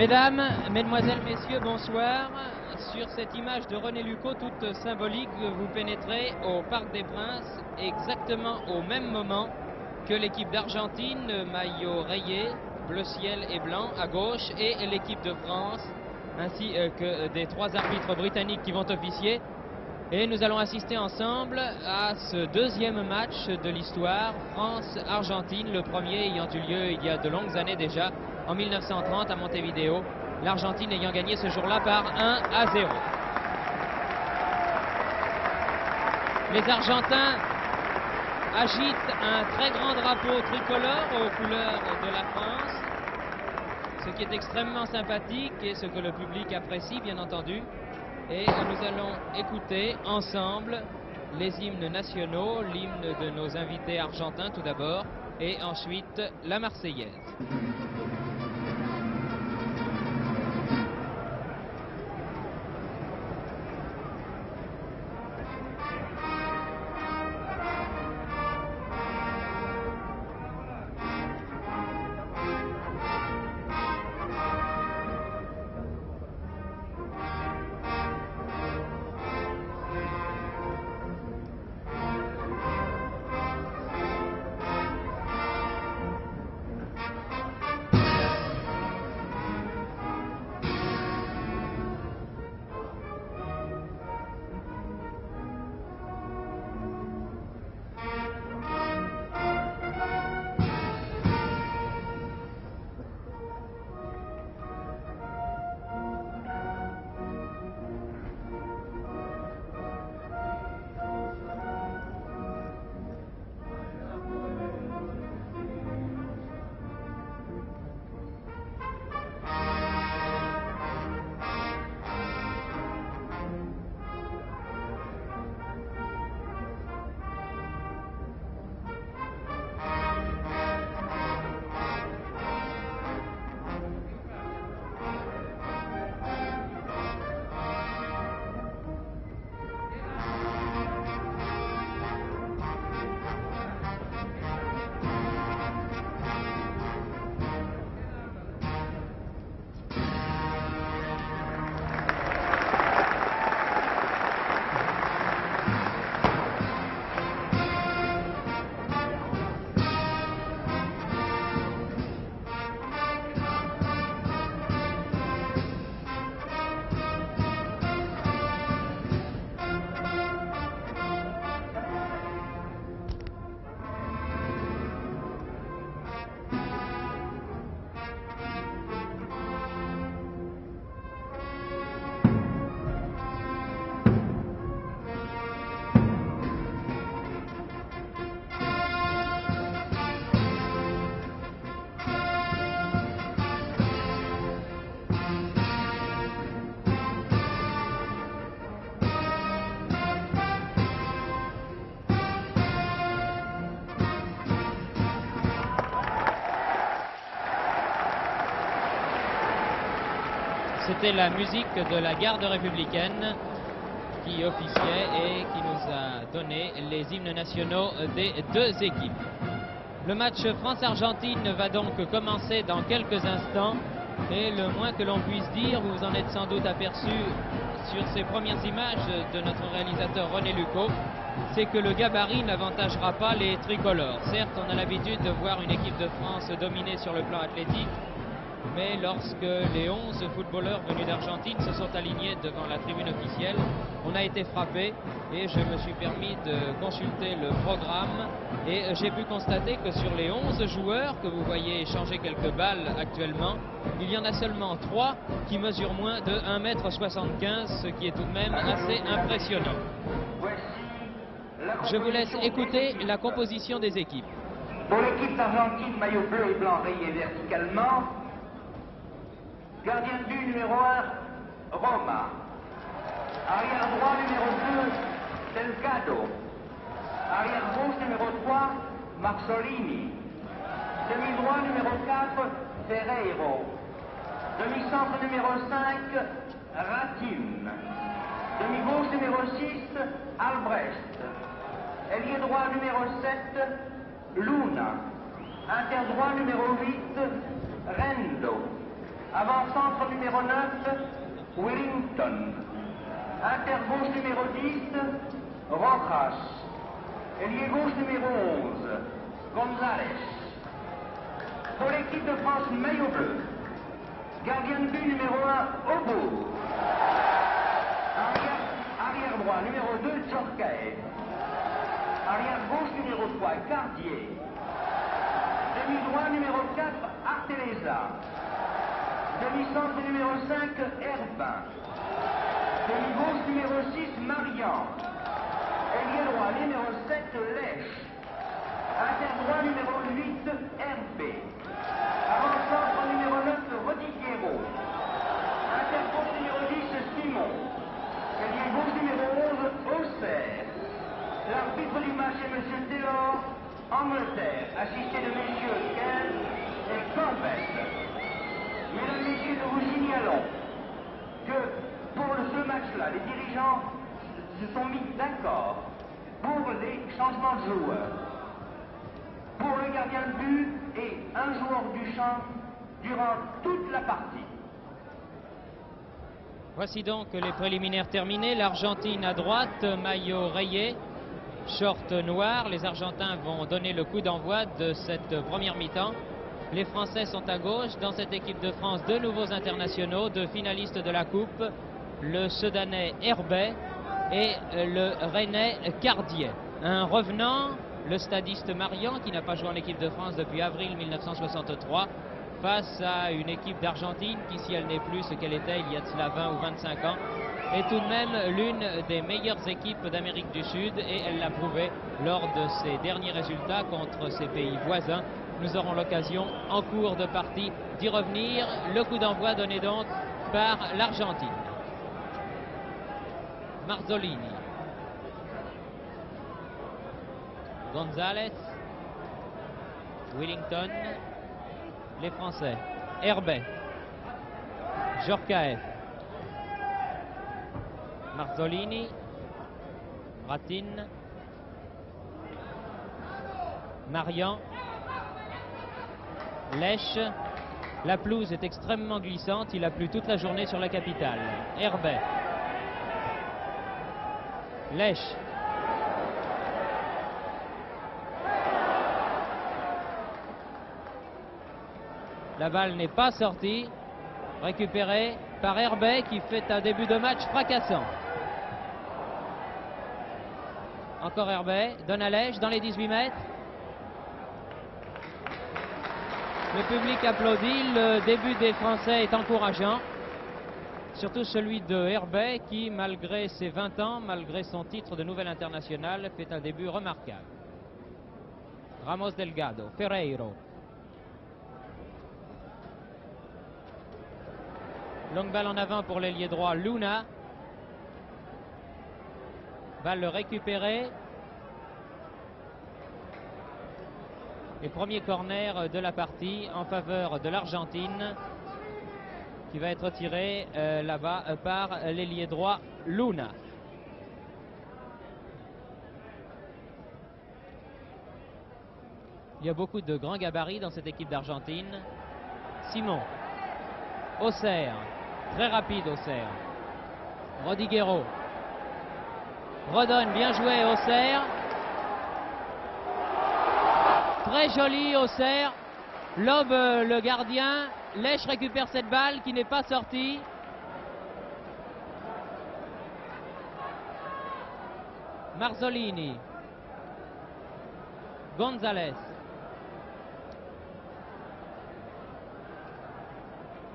Mesdames, Mesdemoiselles, Messieurs, bonsoir. Sur cette image de René Lucot, toute symbolique, vous pénétrez au Parc des Princes exactement au même moment que l'équipe d'Argentine, maillot rayé, bleu ciel et blanc à gauche, et l'équipe de France, ainsi que des trois arbitres britanniques qui vont officier. Et nous allons assister ensemble à ce deuxième match de l'histoire, France-Argentine, le premier ayant eu lieu il y a de longues années déjà, en 1930 à Montevideo, l'Argentine ayant gagné ce jour-là par 1-0. Les Argentins agitent un très grand drapeau tricolore aux couleurs de la France, ce qui est extrêmement sympathique et ce que le public apprécie bien entendu. Et nous allons écouter ensemble les hymnes nationaux, l'hymne de nos invités argentins tout d'abord, et ensuite la Marseillaise. C'était la musique de la garde républicaine qui officiait et qui nous a donné les hymnes nationaux des deux équipes. Le match France-Argentine va donc commencer dans quelques instants et le moins que l'on puisse dire, vous vous en êtes sans doute aperçu sur ces premières images de notre réalisateur René Lucot, c'est que le gabarit n'avantagera pas les tricolores. Certes, on a l'habitude de voir une équipe de France dominer sur le plan athlétique, mais lorsque les 11 footballeurs venus d'Argentine se sont alignés devant la tribune officielle, on a été frappé et je me suis permis de consulter le programme et j'ai pu constater que sur les 11 joueurs que vous voyez échanger quelques balles actuellement, il y en a seulement 3 qui mesurent moins de 1,75 m, ce qui est tout de même assez impressionnant. Je vous laisse écouter la composition des équipes. Pour l'équipe d'Argentine, maillot bleu et blanc rayé verticalement, gardien de but numéro 1, Roma. Arrière droit numéro 2, Delgado. Arrière gauche numéro 3, Marsolini. Demi droit numéro 4, Ferreiro. Demi-centre numéro 5, Ratim. Demi gauche numéro 6, Albrecht. Ailier droit numéro 7, Luna. Interdroit numéro 8, Rendo. Avant-centre numéro 9, Wellington. Intergauche numéro 10, Rojas. Ailier gauche numéro 11, González. Pour l'équipe de France, maillot bleu. Gardien de but numéro 1, Obo. Arrière droit numéro 2, Djorkaeff. Arrière gauche numéro 3, Cardier. Demi droit numéro 4, Arteleza. Demi centre numéro 5, Herbin. Demi gauche numéro 6, Marian. Ailier droit numéro 7, Lèche. Interdroit numéro 8, Herbé. Avant-centre numéro 9, Rodiguero. Intergauche numéro 10, Simon. Ailier gauche numéro 11, Auxerre. L'arbitre du match est M. Taylor, Angleterre, assisté de messieurs Kell et Campbell. Mesdames, messieurs, nous vous signalons que pour ce match-là, les dirigeants se sont mis d'accord pour les changements de joueurs. Pour le gardien de but et un joueur du champ durant toute la partie. Voici donc les préliminaires terminés. L'Argentine à droite, maillot rayé, short noir. Les Argentins vont donner le coup d'envoi de cette première mi-temps. Les Français sont à gauche. Dans cette équipe de France, deux nouveaux internationaux, deux finalistes de la Coupe, le Soudanais Herbet et le Rennais Cardier. Un revenant, le stadiste Marian, qui n'a pas joué en équipe de France depuis avril 1963, face à une équipe d'Argentine qui, si elle n'est plus ce qu'elle était il y a de cela 20 ou 25 ans, est tout de même l'une des meilleures équipes d'Amérique du Sud, et elle l'a prouvé lors de ses derniers résultats contre ses pays voisins. Nous aurons l'occasion en cours de partie d'y revenir. Le coup d'envoi donné donc par l'Argentine. Marzolini. González. Wellington. Les Français. Herbet. Djorkaeff. Marzolini. Ratin. Marian. Lèche. La pelouse est extrêmement glissante. Il a plu toute la journée sur la capitale. Herbet. Lèche. La balle n'est pas sortie. Récupérée par Herbet qui fait un début de match fracassant. Encore Herbet. Donne à Lèche dans les 18 mètres. Le public applaudit. Le début des Français est encourageant. Surtout celui de Herbet qui, malgré ses 20 ans, malgré son titre de nouvel international, fait un début remarquable. Ramos Delgado, Ferreiro. Longue balle en avant pour l'ailier droit Luna. Balle récupérée. Et premier corner de la partie en faveur de l'Argentine, qui va être tiré là-bas par l'ailier droit Luna. Il y a beaucoup de grands gabarits dans cette équipe d'Argentine. Simon. Auxerre. Très rapide Auxerre. Rodiguero. Redonne, bien joué Auxerre. Très joli Auxerre. Lobe le gardien. Lèche récupère cette balle qui n'est pas sortie. Marzolini. González.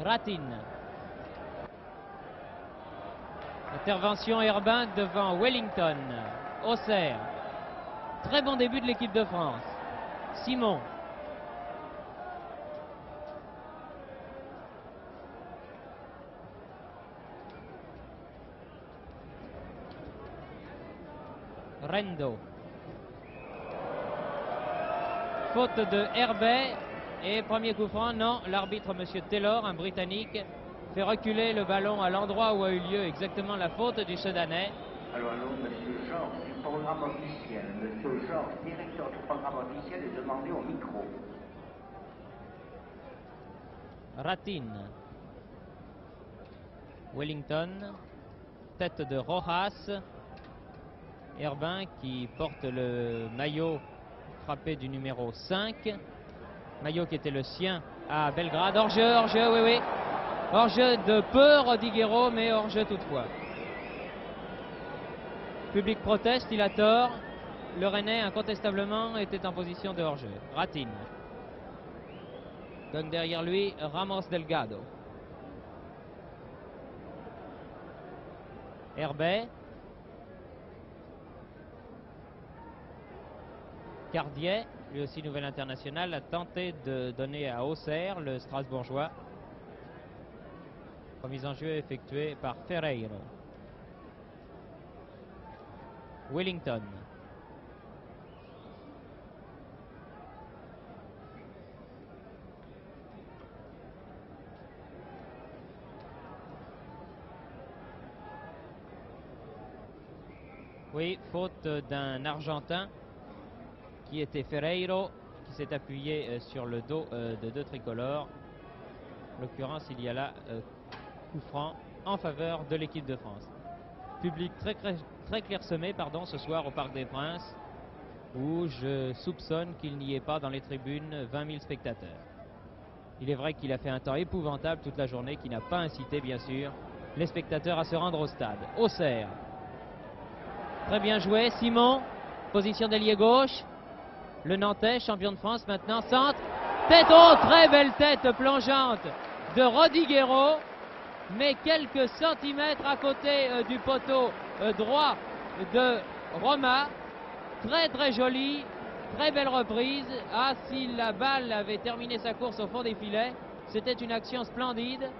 Ratin. Intervention Herbin devant Wellington. Auxerre. Très bon début de l'équipe de France. Simon. Rendo. Faute de Herbet. Et premier coup franc, non, l'arbitre M. Taylor, un Britannique, fait reculer le ballon à l'endroit où a eu lieu exactement la faute du Soudanais. Allô, monsieur Georges du programme officiel. Monsieur Georges, directeur du programme officiel, est demandé au micro. Ratin. Wellington, tête de Rojas. Herbin qui porte le maillot frappé du numéro 5. Maillot qui était le sien à Belgrade. Hors-jeu, oui, oui. Hors-jeu de peu, Rodiguero, mais hors-jeu toutefois. Public proteste, il a tort. Le Rennais, incontestablement, était en position de hors-jeu. Ratin. Donc derrière lui, Ramos Delgado. Herbet. Cardier, lui aussi nouvel international, a tenté de donner à Auxerre, le Strasbourgeois. Remise en jeu effectuée par Ferreiro. Wellington. Oui, faute d'un Argentin qui était Ferreiro, qui s'est appuyé sur le dos de deux tricolores. En l'occurrence, il y a là coup franc en faveur de l'équipe de France. Public très clairsemé ce soir au Parc des Princes, où je soupçonne qu'il n'y ait pas dans les tribunes 20 000 spectateurs. Il est vrai qu'il a fait un temps épouvantable toute la journée, qui n'a pas incité bien sûr les spectateurs à se rendre au stade. Auxerre. Très bien joué, Simon, position d'ailier gauche. Le Nantais, champion de France maintenant, centre. Tête, oh, très belle tête plongeante de Rodiguero, mais quelques centimètres à côté du poteau droit de Roma. Très jolie, très belle reprise. Ah, si la balle avait terminé sa course au fond des filets, c'était une action splendide.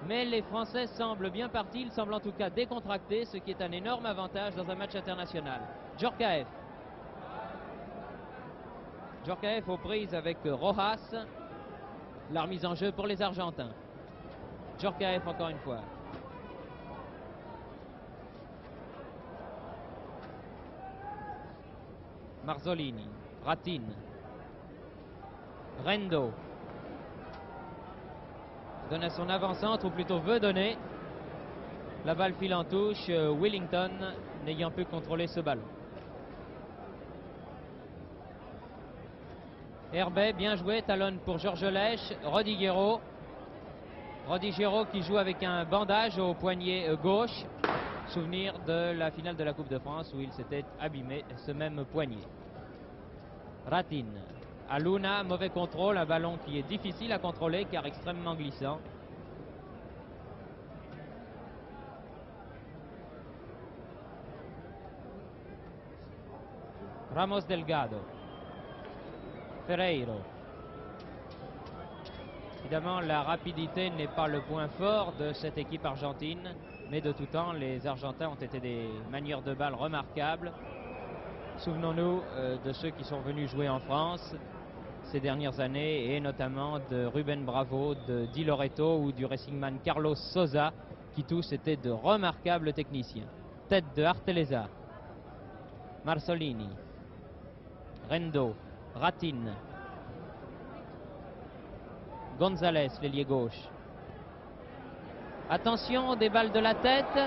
Mais les Français semblent bien partis, ils semblent en tout cas décontractés, ce qui est un énorme avantage dans un match international. Djorkaeff. Djorkaeff aux prises avec Rojas. La remise en jeu pour les Argentins. Djorkaeff encore une fois. Marzolini. Ratin. Rendo. Donne à son avant-centre, ou plutôt veut donner. La balle file en touche. Wellington n'ayant pu contrôler ce ballon. Herbet, bien joué, talonne pour Georges Lèche. Rodiguero. Rodiguero qui joue avec un bandage au poignet gauche. Souvenir de la finale de la Coupe de France où il s'était abîmé ce même poignet. Ratin. Aluna, mauvais contrôle, un ballon qui est difficile à contrôler car extrêmement glissant. Ramos Delgado. Ferreiro. Évidemment, la rapidité n'est pas le point fort de cette équipe argentine, mais de tout temps, les Argentins ont été des manieurs de balle remarquables. Souvenons-nous de ceux qui sont venus jouer en France ces dernières années, et notamment de Ruben Bravo, de Di Loreto ou du racingman Carlos Sosa, qui tous étaient de remarquables techniciens. Tête de Arteleza. Marzolini. Rendo. Ratin. González, l'ailier gauche. Attention des balles de la tête,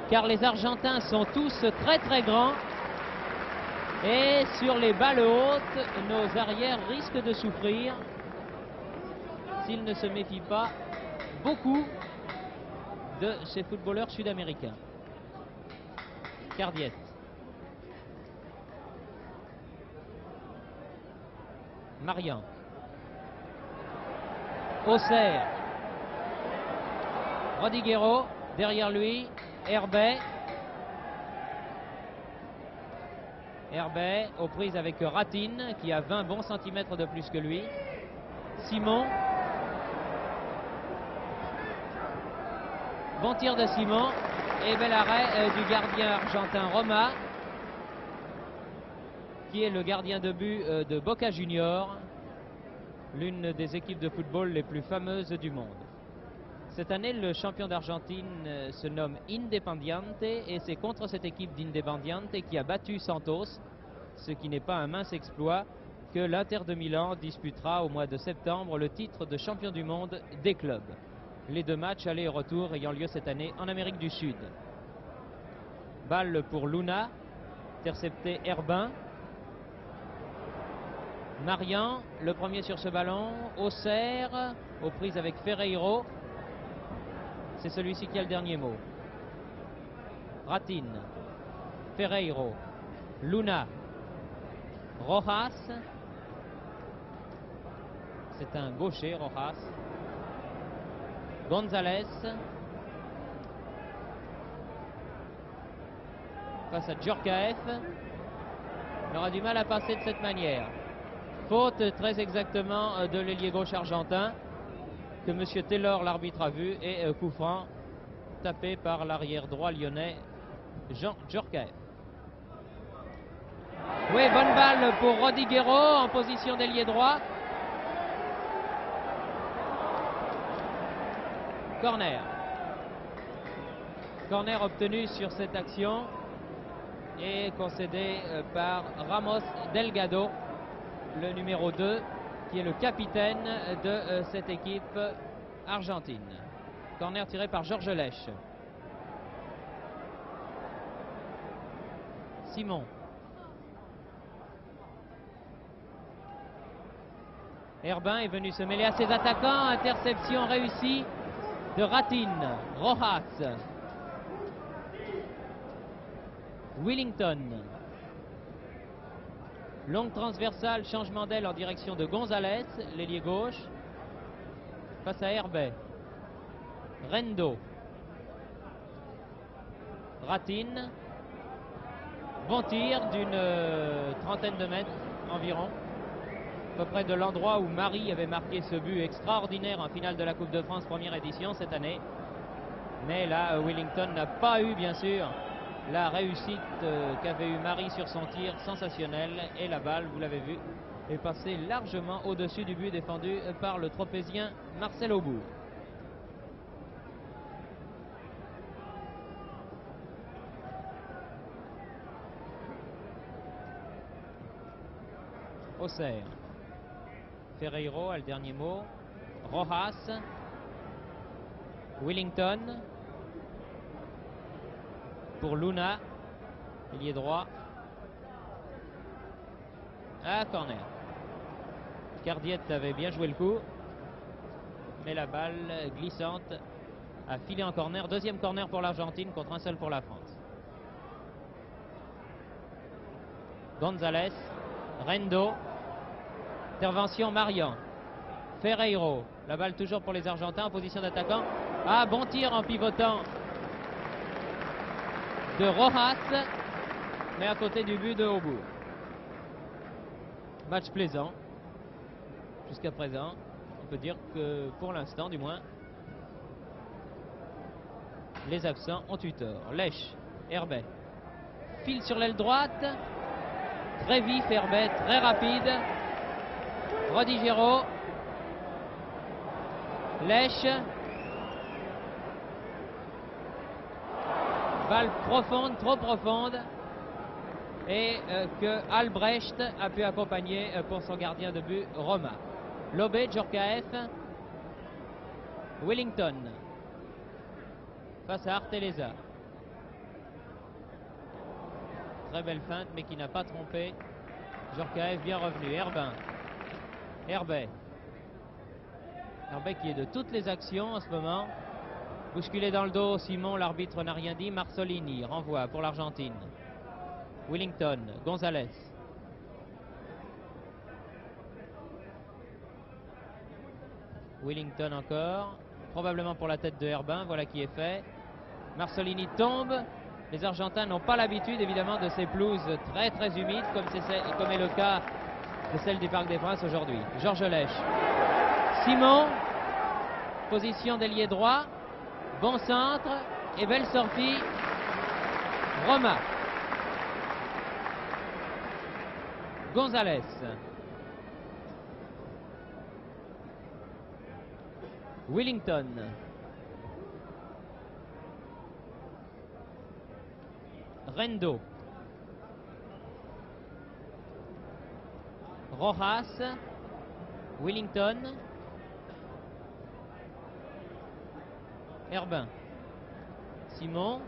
car les Argentins sont tous très grands. Et sur les balles hautes, nos arrières risquent de souffrir s'ils ne se méfient pas beaucoup de ces footballeurs sud-américains. Cardiet. Marian. Auxerre. Rodiguero, derrière lui, Herbet. Herbet aux prises avec Ratin qui a 20 bons centimètres de plus que lui. Simon. Bon tir de Simon et bel arrêt du gardien argentin Roma, qui est le gardien de but de Boca Juniors, l'une des équipes de football les plus fameuses du monde. Cette année, le champion d'Argentine se nomme Independiente et c'est contre cette équipe d'Independiente qui a battu Santos, ce qui n'est pas un mince exploit, que l'Inter de Milan disputera au mois de septembre le titre de champion du monde des clubs. les 2 matchs aller et retour ayant lieu cette année en Amérique du Sud. Balle pour Luna, intercepté Herbin. Marian, le premier sur ce ballon. Auxerre, aux prises avec Ferreiro. C'est celui-ci qui a le dernier mot. Ratin, Ferreiro, Luna, Rojas. C'est un gaucher, Rojas. González. Face à Djorkaeff. Il aura du mal à passer de cette manière. Faute très exactement de l'ailier gauche argentin que M. Taylor, l'arbitre, a vu, et coup franc tapé par l'arrière droit lyonnais Jean Djorkaeff. Oui, bonne balle pour Rodiguero en position d'ailier droit. Corner. Corner obtenu sur cette action et concédé par Ramos Delgado, le numéro 2, qui est le capitaine de cette équipe argentine. Corner tiré par Georges Lèche. Simon. Herbin est venu se mêler à ses attaquants. Interception réussie de Ratin. Rojas. Willington. Longue transversale, changement d'aile en direction de González, l'ailier gauche. Face à Herbet. Rendo. Ratin. Bon tir d'une trentaine de mètres environ. À peu près de l'endroit où Marie avait marqué ce but extraordinaire en finale de la Coupe de France première édition cette année. Mais là, Willington n'a pas eu, bien sûr, la réussite qu'avait eu Marie sur son tir sensationnel. Et la balle, vous l'avez vu, est passée largement au-dessus du but défendu par le tropézien Marcel Aubourg. Auxerre. Ferreiro a le dernier mot. Rojas. Willington. Pour Luna. Ailier droit. Ah, corner. Cardiette avait bien joué le coup. Mais la balle glissante a filé en corner. Deuxième corner pour l'Argentine contre un seul pour la France. González. Rendo. Intervention Marian. Ferreiro. La balle toujours pour les Argentins en position d'attaquant. Ah, bon tir en pivotant de Rojas, mais à côté du but de Aubourg. Match plaisant jusqu'à présent. On peut dire que pour l'instant, du moins, les absents ont eu tort. Lèche, Herbet. File sur l'aile droite. Très vif Herbet, très rapide. Rodiguero. Lèche. Balle profonde, trop profonde. Et que Albrecht a pu accompagner pour son gardien de but, Roma. Lobé, Djorkaeff. Willington. Face à Arteleza. Très belle feinte, mais qui n'a pas trompé. Djorkaeff bien revenu. Herbin. Herbet. Herbet qui est de toutes les actions en ce moment. Bousculé dans le dos, Simon, l'arbitre n'a rien dit. Marsolini, renvoi pour l'Argentine. Willington, González. Willington encore. Probablement pour la tête de Herbin, voilà qui est fait. Marsolini tombe. Les Argentins n'ont pas l'habitude évidemment de ces pelouses très très humides comme est le cas de celle du Parc des Princes aujourd'hui. Georges Lèche. Simon, position d'ailier droit. Bon centre et belle sortie. Roma. González. Willington. Rendo. Rojas. Willington. Herbin. Simon.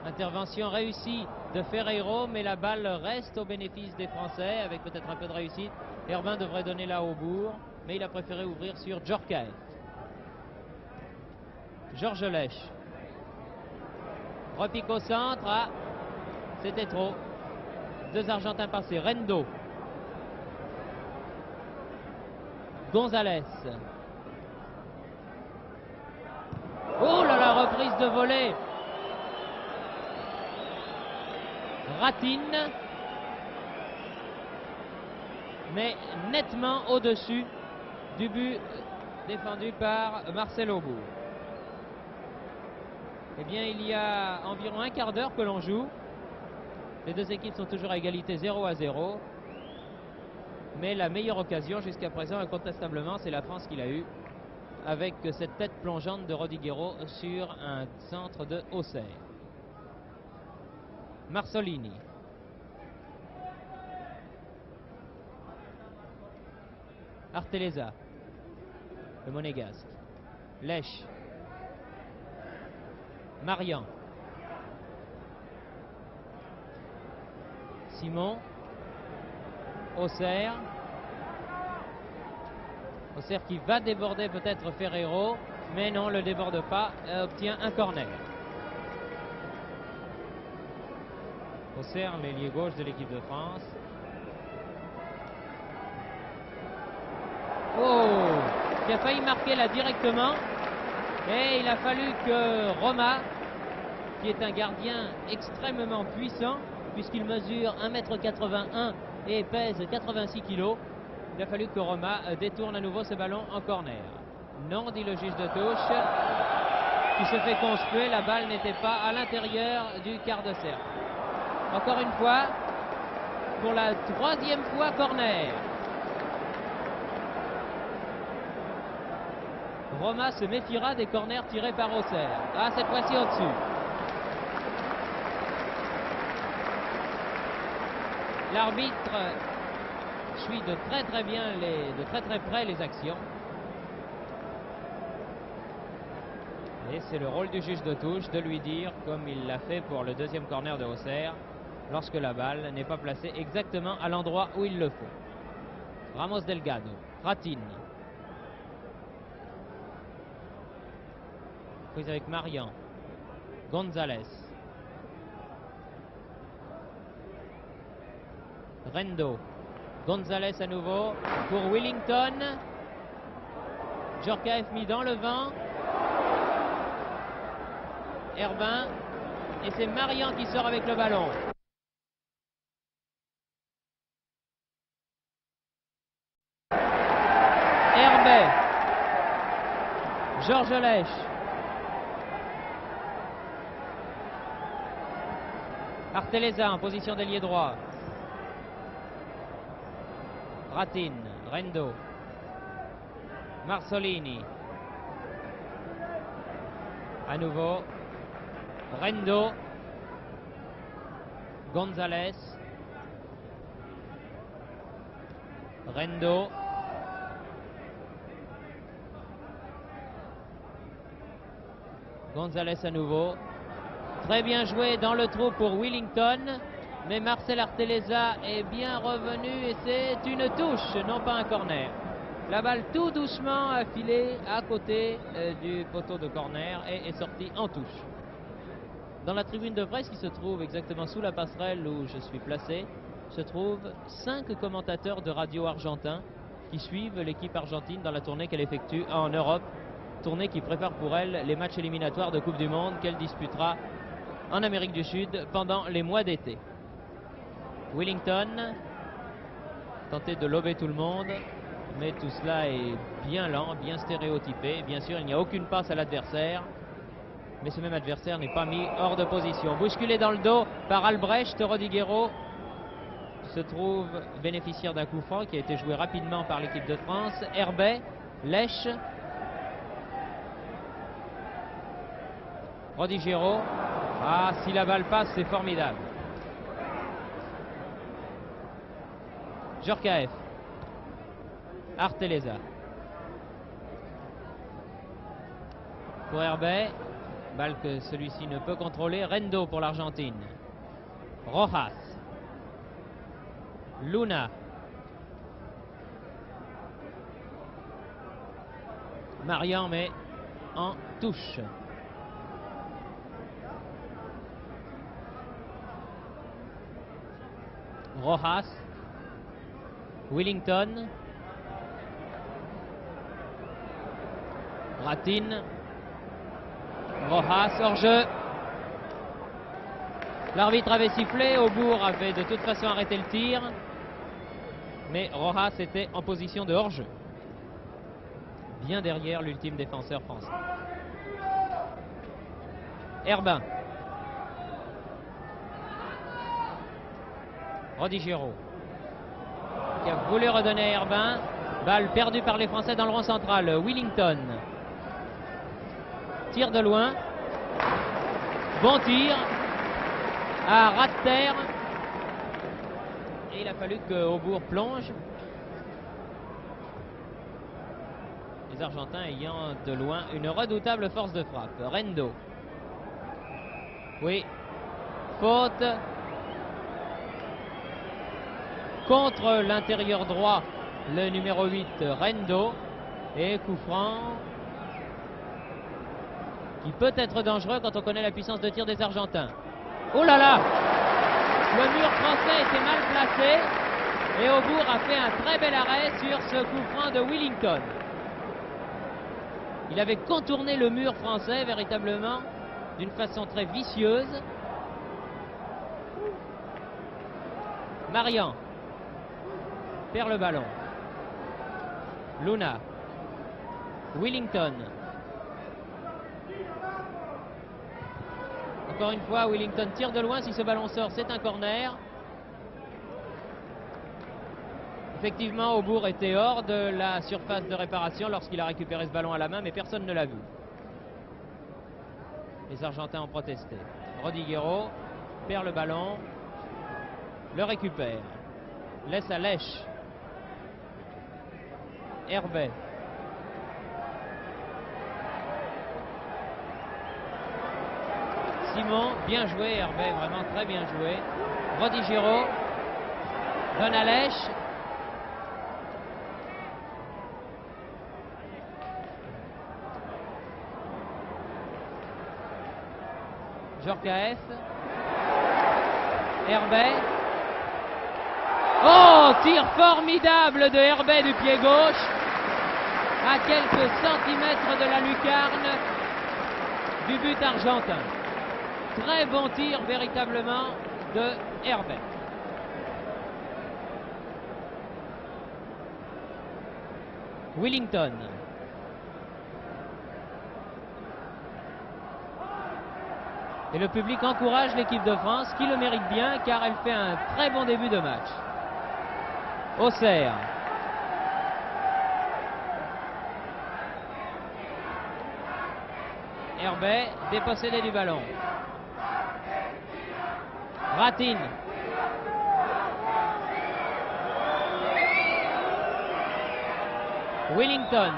Intervention réussie de Ferreiro, mais la balle reste au bénéfice des Français avec peut-être un peu de réussite. Herbin devrait donner là au bourg, mais il a préféré ouvrir sur Djorkaeff. Georges Lèche. Repique au centre. Ah, c'était trop. Deux Argentins passés. Rendo. Gonzalez. Oh là là, reprise de volée. Ratine. Mais nettement au-dessus du but défendu par Marcel Aubourg. Eh bien, il y a environ un quart d'heure que l'on joue. Les deux équipes sont toujours à égalité 0-0. Mais la meilleure occasion jusqu'à présent, incontestablement, c'est la France qui l'a eue, avec cette tête plongeante de Rodiguero sur un centre de Auxerre. Marsolini. Arteleza. Le Monégasque. Lèche. Marian. Simon. Auxerre. Auxerre qui va déborder peut-être Ferreiro, mais non, le déborde pas, obtient un corner. Auxerre, l'ailier gauche de l'équipe de France. Oh, qui a failli marquer là directement, et il a fallu que Roma, qui est un gardien extrêmement puissant, puisqu'il mesure 1,81 m et pèse 86 kg, il a fallu que Roma détourne à nouveau ce ballon en corner. Non, dit le juge de touche, qui se fait conspuer, la balle n'était pas à l'intérieur du quart de cercle. Encore une fois, pour la troisième fois, corner. Roma se méfiera des corners tirés par Auxerre. Ah, cette fois-ci au-dessus. L'arbitre suit de très bien, de très près les actions. Et c'est le rôle du juge de touche de lui dire, comme il l'a fait pour le deuxième corner de Auxerre, lorsque la balle n'est pas placée exactement à l'endroit où il le faut. Ramos Delgado. Ratine. Prise avec Marian. Gonzalez. Rendo. Gonzalez à nouveau pour Willington. Djorkaeff mis dans le vent. Herbin. Et c'est Marian qui sort avec le ballon. Herbet. Georges Lèche. Arteleza en position d'ailier droit. Ratine, Rendo, Marsolini. À nouveau, Rendo, Gonzalez, Rendo, Gonzalez à nouveau. Très bien joué dans le trou pour Willington, mais Marcel Arteleza est bien revenu et c'est une touche, non pas un corner. La balle tout doucement a filé à côté du poteau de corner et est sortie en touche. Dans la tribune de presse qui se trouve exactement sous la passerelle où je suis placé, se trouvent 5 commentateurs de radio argentins qui suivent l'équipe argentine dans la tournée qu'elle effectue en Europe, tournée qui prépare pour elle les matchs éliminatoires de Coupe du Monde qu'elle disputera en Amérique du Sud pendant les mois d'été. Willington tentait de lober tout le monde, mais tout cela est bien lent, bien stéréotypé. Bien sûr, il n'y a aucune passe à l'adversaire, mais ce même adversaire n'est pas mis hors de position. Bousculé dans le dos par Albrecht, Rodiguero se trouve bénéficiaire d'un coup franc qui a été joué rapidement par l'équipe de France. Herbet, Lèche, Rodiguero. Ah, si la balle passe, c'est formidable. Djorkaeff. Arteleza. pour Herbet. Balle que celui-ci ne peut contrôler. Rendo pour l'Argentine. Rojas. Luna. Marian mais en touche. Rojas. Wellington. Ratin. Rojas hors jeu. L'arbitre avait sifflé, Aubourg avait de toute façon arrêté le tir, mais Rojas était en position de hors jeu, bien derrière l'ultime défenseur français. Herbin. Rodigero qui a voulu redonner à Herbin. Balle perdue par les Français dans le rond central. Wellington. Tir de loin. Bon tir. À ras de terre. Et il a fallu que Aubourg plonge. Les Argentins ayant de loin une redoutable force de frappe. Rendo. Oui. Faute. Contre l'intérieur droit, le numéro 8, Rendo. Et coup franc qui peut être dangereux quand on connaît la puissance de tir des Argentins. Oh là là! Le mur français était mal placé et Aubourg a fait un très bel arrêt sur ce coup franc de Wellington. Il avait contourné le mur français véritablement d'une façon très vicieuse. Marian perd le ballon. Luna. Wellington. Encore une fois, Wellington tire de loin. Si ce ballon sort, c'est un corner. Effectivement, Aubourg était hors de la surface de réparation lorsqu'il a récupéré ce ballon à la main, mais personne ne l'a vu. Les Argentins ont protesté. Rodigero perd le ballon, le récupère, laisse à Lèche. Herbet. Simon, bien joué Herbet, vraiment très bien joué. Rodigero donne à Lèche. Djorkaeff. Herbet. Oh, tir formidable de Herbet du pied gauche à quelques centimètres de la lucarne du but argentin. Très bon tir véritablement de Herbet. Wellington. Et le public encourage l'équipe de France qui le mérite bien car elle fait un très bon début de match. Auxerre. Herbet dépossédé du ballon. Ratin. Wellington.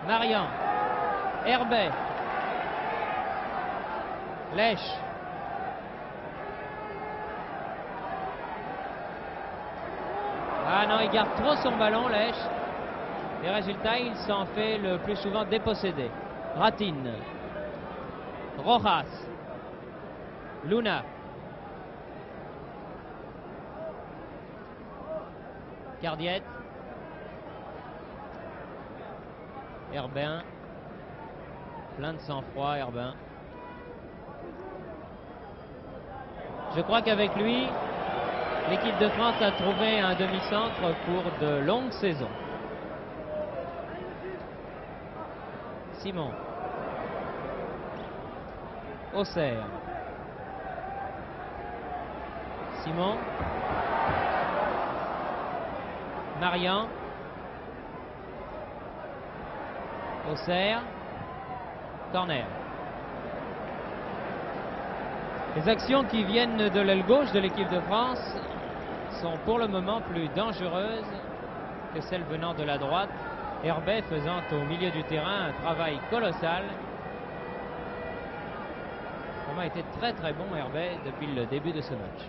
Marian. Herbet. Lèche. Ah non, il garde trop son ballon, Lèche. Les résultats, il s'en fait le plus souvent déposséder. Ratin. Rojas. Luna. Cardiette. Herbin. Plein de sang-froid, Herbin. Je crois qu'avec lui, l'équipe de France a trouvé un demi-centre pour de longues saisons. Simon. Auxerre. Simon. Marian. Auxerre. Corner. Les actions qui viennent de l'aile gauche de l'équipe de France sont pour le moment plus dangereuses que celles venant de la droite. Herbet faisant au milieu du terrain un travail colossal. Vraiment été très très bon Herbet depuis le début de ce match.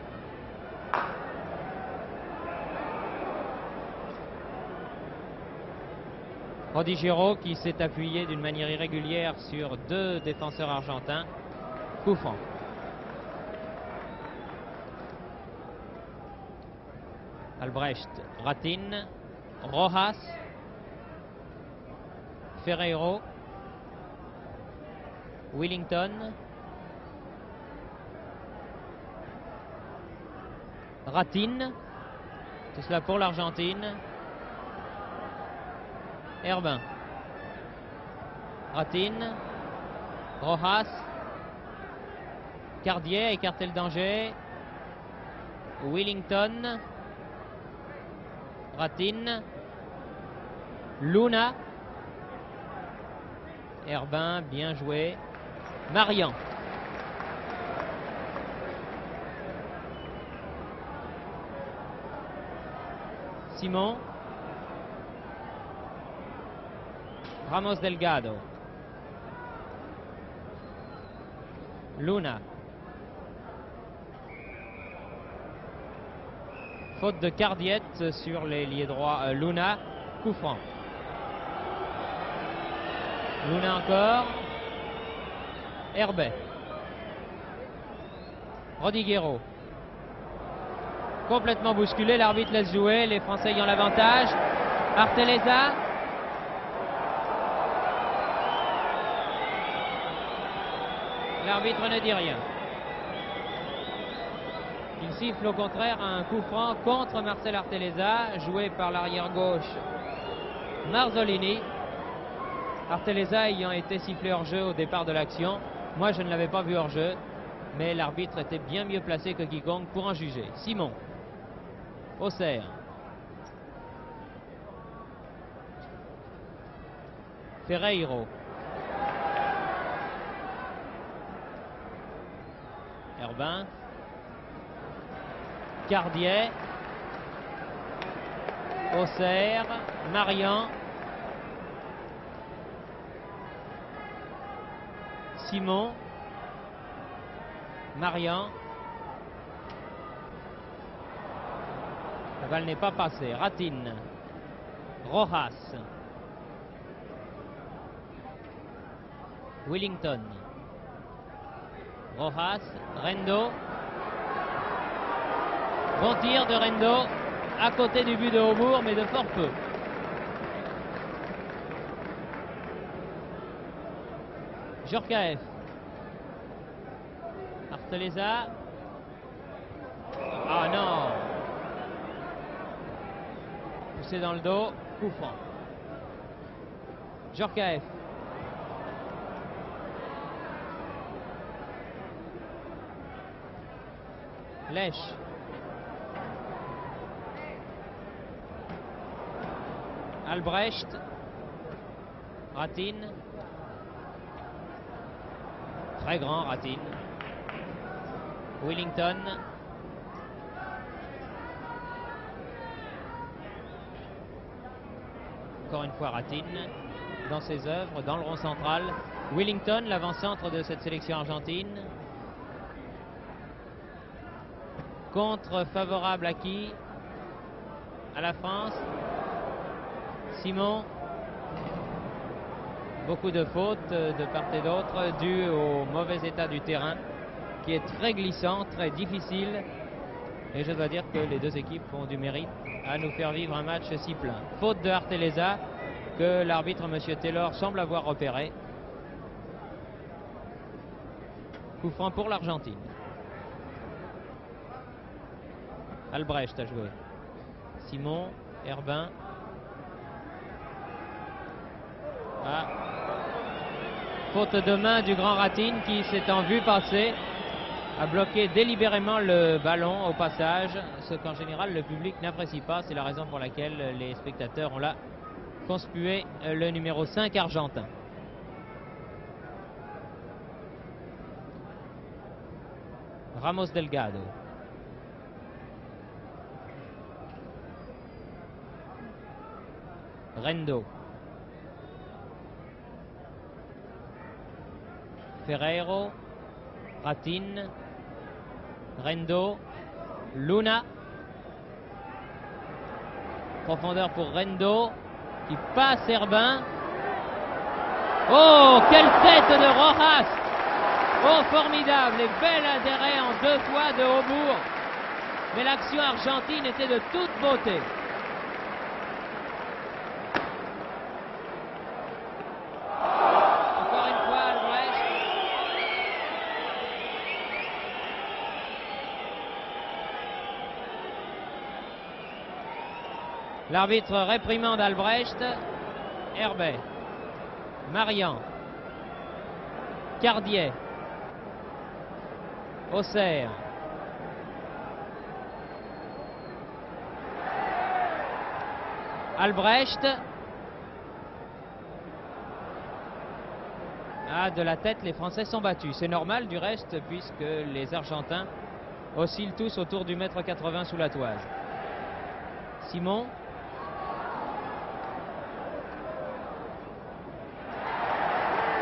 Rodigero qui s'est appuyé d'une manière irrégulière sur deux défenseurs argentins. Coup franc. Albrecht, Ratin, Rojas, Ferreiro, Willington, Ratin, tout cela pour l'Argentine. Herbin, Ratin, Rojas, Cardier a écarté le danger. Willington, Ratin, Luna, Herbin, bien joué. Marian. Simon. Ramos Delgado. Luna. Faute de Cardiette sur l'ailier droit Luna. Coup franc. Luna encore. Herbet. Rodigero. Complètement bousculé, l'arbitre laisse jouer, les Français ayant l'avantage. Arteleza. L'arbitre ne dit rien. Il siffle au contraire un coup franc contre Marcel Arteleza, joué par l'arrière gauche Marzolini. Arteleza ayant été sifflé hors jeu au départ de l'action. Moi je ne l'avais pas vu hors jeu, mais l'arbitre était bien mieux placé que quiconque pour en juger. Simon. Auxerre. Ferreiro. Herbin. Cardier. Auxerre. Marian. Simon. Marian. La balle n'est pas passée. Ratin. Rojas. Willington. Rojas. Rendo. Bon tir de Rendo. À côté du but de Aubourg, mais de fort peu. Djorkaeff. Arteleza. Ah non. Poussé dans le dos. Coup franc. Djorkaeff. Lèche. Albrecht. Ratin. Très grand Ratin. Willington. Encore une fois Ratin dans ses œuvres, dans le rond central. Willington, l'avant-centre de cette sélection argentine. Contre favorable à qui? À la France. Simon. Beaucoup de fautes de part et d'autre dues au mauvais état du terrain qui est très glissant, très difficile. Et je dois dire que les deux équipes ont du mérite à nous faire vivre un match si plein. Faute de Arteleza que l'arbitre M. Taylor semble avoir repéré. Coup franc pour l'Argentine. Albrecht a joué. Simon, Herbin. Ah. Faute de main du grand Ratin qui s'étant vu passer a bloqué délibérément le ballon au passage, ce qu'en général le public n'apprécie pas. C'est la raison pour laquelle les spectateurs ont là conspué le numéro 5 argentin. Ramos Delgado. Rendo. Ferreiro, Ratin, Rendo, Luna. Profondeur pour Rendo, qui passe Herbin. Oh, quelle tête de Rojas! Oh, formidable et bel intérêt en 2 fois de Aubourg. Mais l'action argentine était de toute beauté. Encore une fois, Albrecht. L'arbitre réprimande Albrecht. Herbet. Marian. Cardier. Auxerre. Albrecht. Ah, de la tête, les Français sont battus. C'est normal du reste, puisque les Argentins oscillent tous autour du 1,80 m sous la toise. Simon.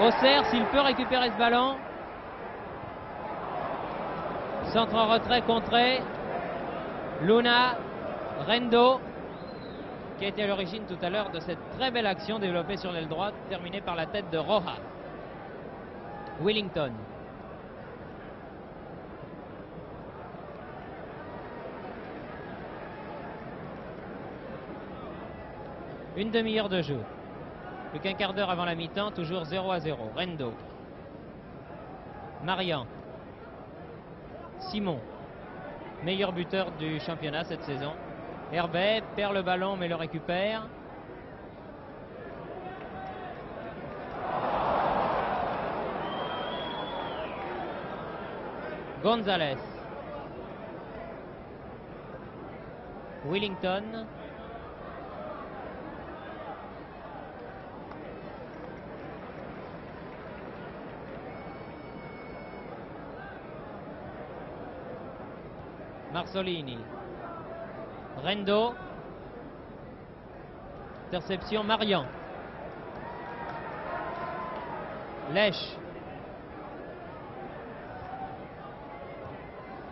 Auxerre, s'il peut récupérer ce ballon. Centre en retrait contré. Luna. Rendo, qui a été à l'origine tout à l'heure de cette très belle action développée sur l'aile droite, terminée par la tête de Rojas. Willington. Une demi-heure de jeu. Plus qu'un quart d'heure avant la mi-temps, toujours 0-0. Rendo. Marian. Simon. Meilleur buteur du championnat cette saison. Herbet perd le ballon mais le récupère. Gonzalez. Willington. Marsolini. Rendo. Interception Marian. Lèche.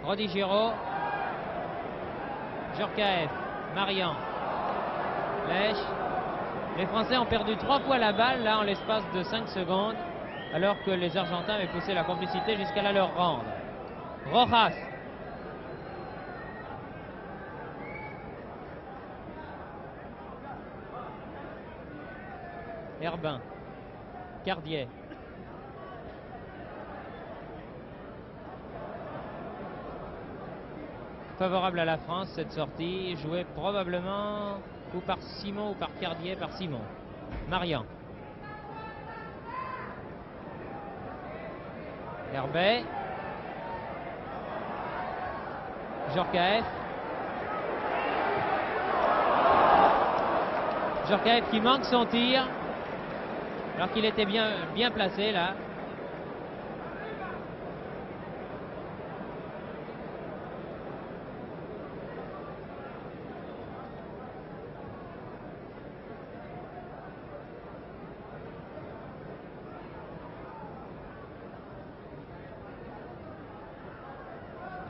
Rodigiro. Djorkaeff. Marian. Lèche. Les Français ont perdu 3 fois la balle là en l'espace de 5 secondes, alors que les Argentins avaient poussé la complicité jusqu'à la leur rendre. Rojas. Herbin. Cardier. Favorable à la France, cette sortie, jouée probablement ou par Simon ou par Cardier, par Simon. Marian. Herbet. Djorkaeff. Djorkaeff qui manque son tir, alors qu'il était bien placé là.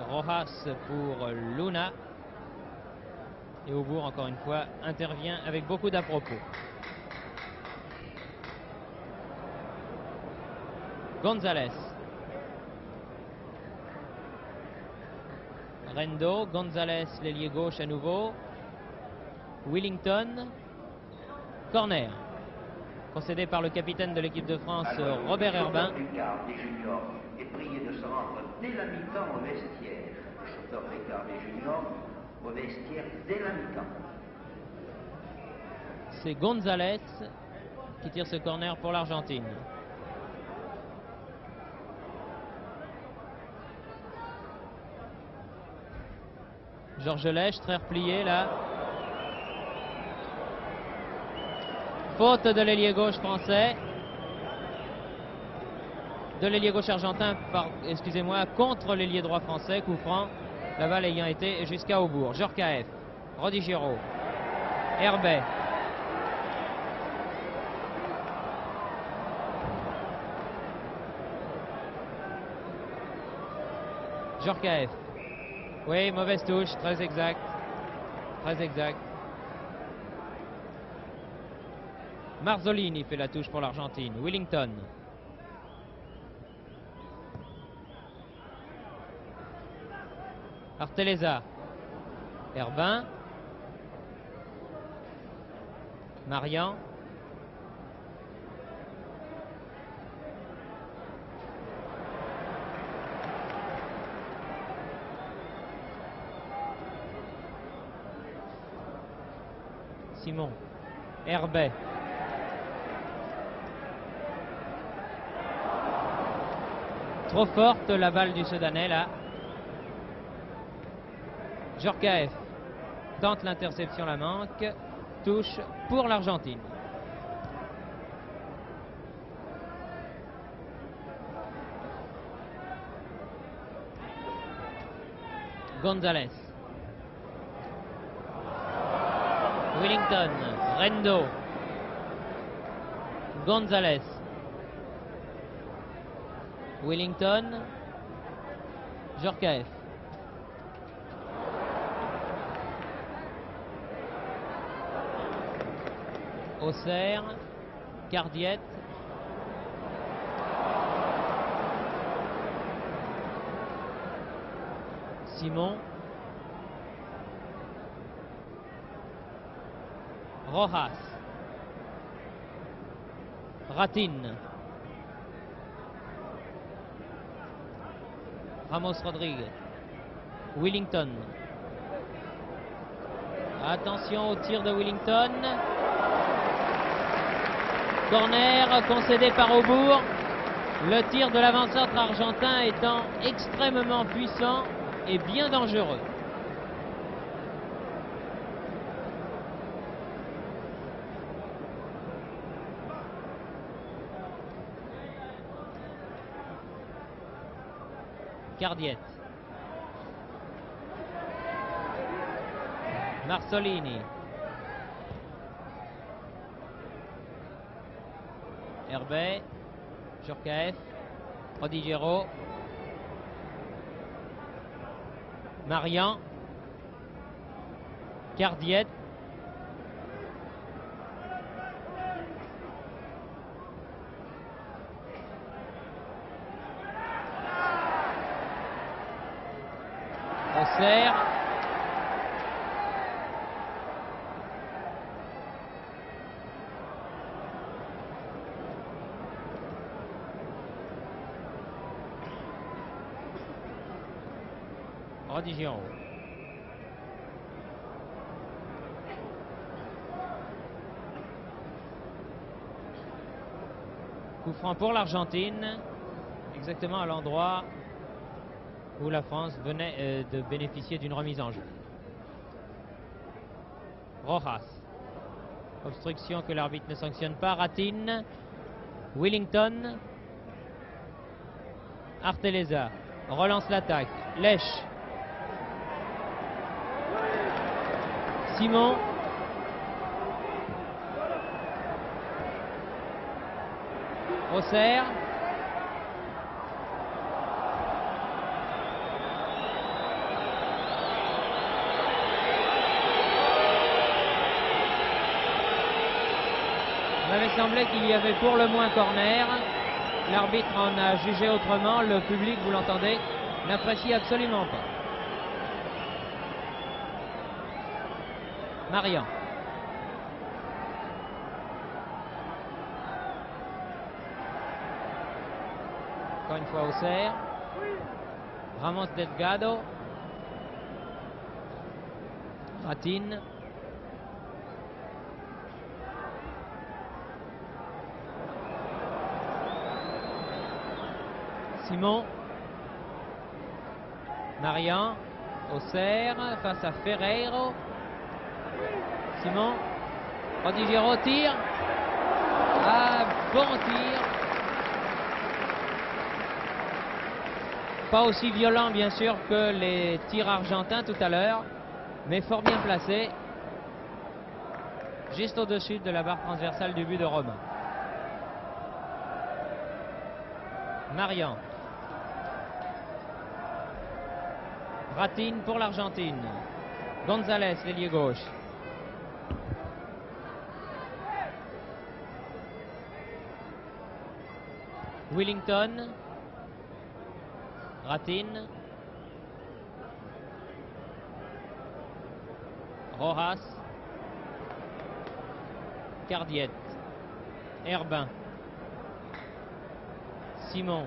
Rojas pour Luna. Et Aubourg, encore une fois, intervient avec beaucoup d'à-propos. Gonzalez. Rendo. Gonzalez, l'ailier gauche à nouveau. Willington. Corner. Concédé par le capitaine de l'équipe de France, Robert Herbin. Le chauffeur des juniors est prié de se rendre dès la mi-temps au vestiaire. Le chauffeur des quarts des juniors au vestiaire dès la mi-temps. C'est Gonzalez qui tire ce corner pour l'Argentine. Georges Lèche, très replié là. Faute de l'ailier gauche français. De l'ailier gauche argentin, excusez-moi, contre l'ailier droit français. Coup franc, la balle ayant été jusqu'à Aubourg. Djorkaeff, Rodigiro, Herbet. Djorkaeff. Oui, mauvaise touche, très exact. Très exact. Marzolini fait la touche pour l'Argentine. Willington. Arteleza. Herbin. Marian. Simon. Herbet. Trop forte la balle du Soudanais là. Djorkaeff tente l'interception, la manque. Touche pour l'Argentine. González. Willington. Rendo. González. Willington. Djorkaeff. Auxerre. Cardiette. Simon. Rojas. Ratin. Ramos Rodriguez. Willington. Attention au tir de Willington. Corner concédé par Aubourg. Le tir de l'avant-centre argentin étant extrêmement puissant et bien dangereux. Cardiette. Marzolini. Herbet. Djorkaeff. Prodigero. Marian. Cardiette. Auxerre. Prodigero. Coup franc pour l'Argentine, exactement à l'endroit où la France venait de bénéficier d'une remise en jeu. Rojas. Obstruction que l'arbitre ne sanctionne pas. Ratin. Willington. Arteleza. Relance l'attaque. Lèche. Simon. Auxerre. Il m'avait semblé qu'il y avait pour le moins corner. L'arbitre en a jugé autrement. Le public, vous l'entendez, n'apprécie absolument pas. Marian. Encore une fois Auxerre. Ramos Delgado. Ratin. Simon. Marian. Auxerre face à Ferreiro. Simon. Prodigero tire. Ah, bon tir. Pas aussi violent bien sûr que les tirs argentins tout à l'heure, mais fort bien placé. Juste au-dessus de la barre transversale du but de Romain. Marian. Ratin pour l'Argentine. González, l'ailier gauche. Willington. Ratin. Rojas. Cardiet. Herbin. Simon.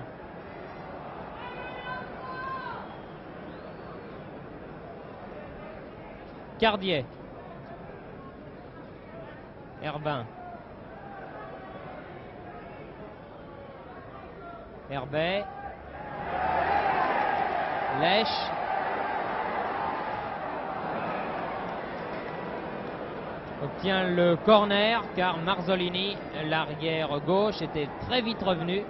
Cardiet. Herbin. Herbet. Lèche. Obtient le corner car Marzolini, l'arrière gauche, était très vite revenu.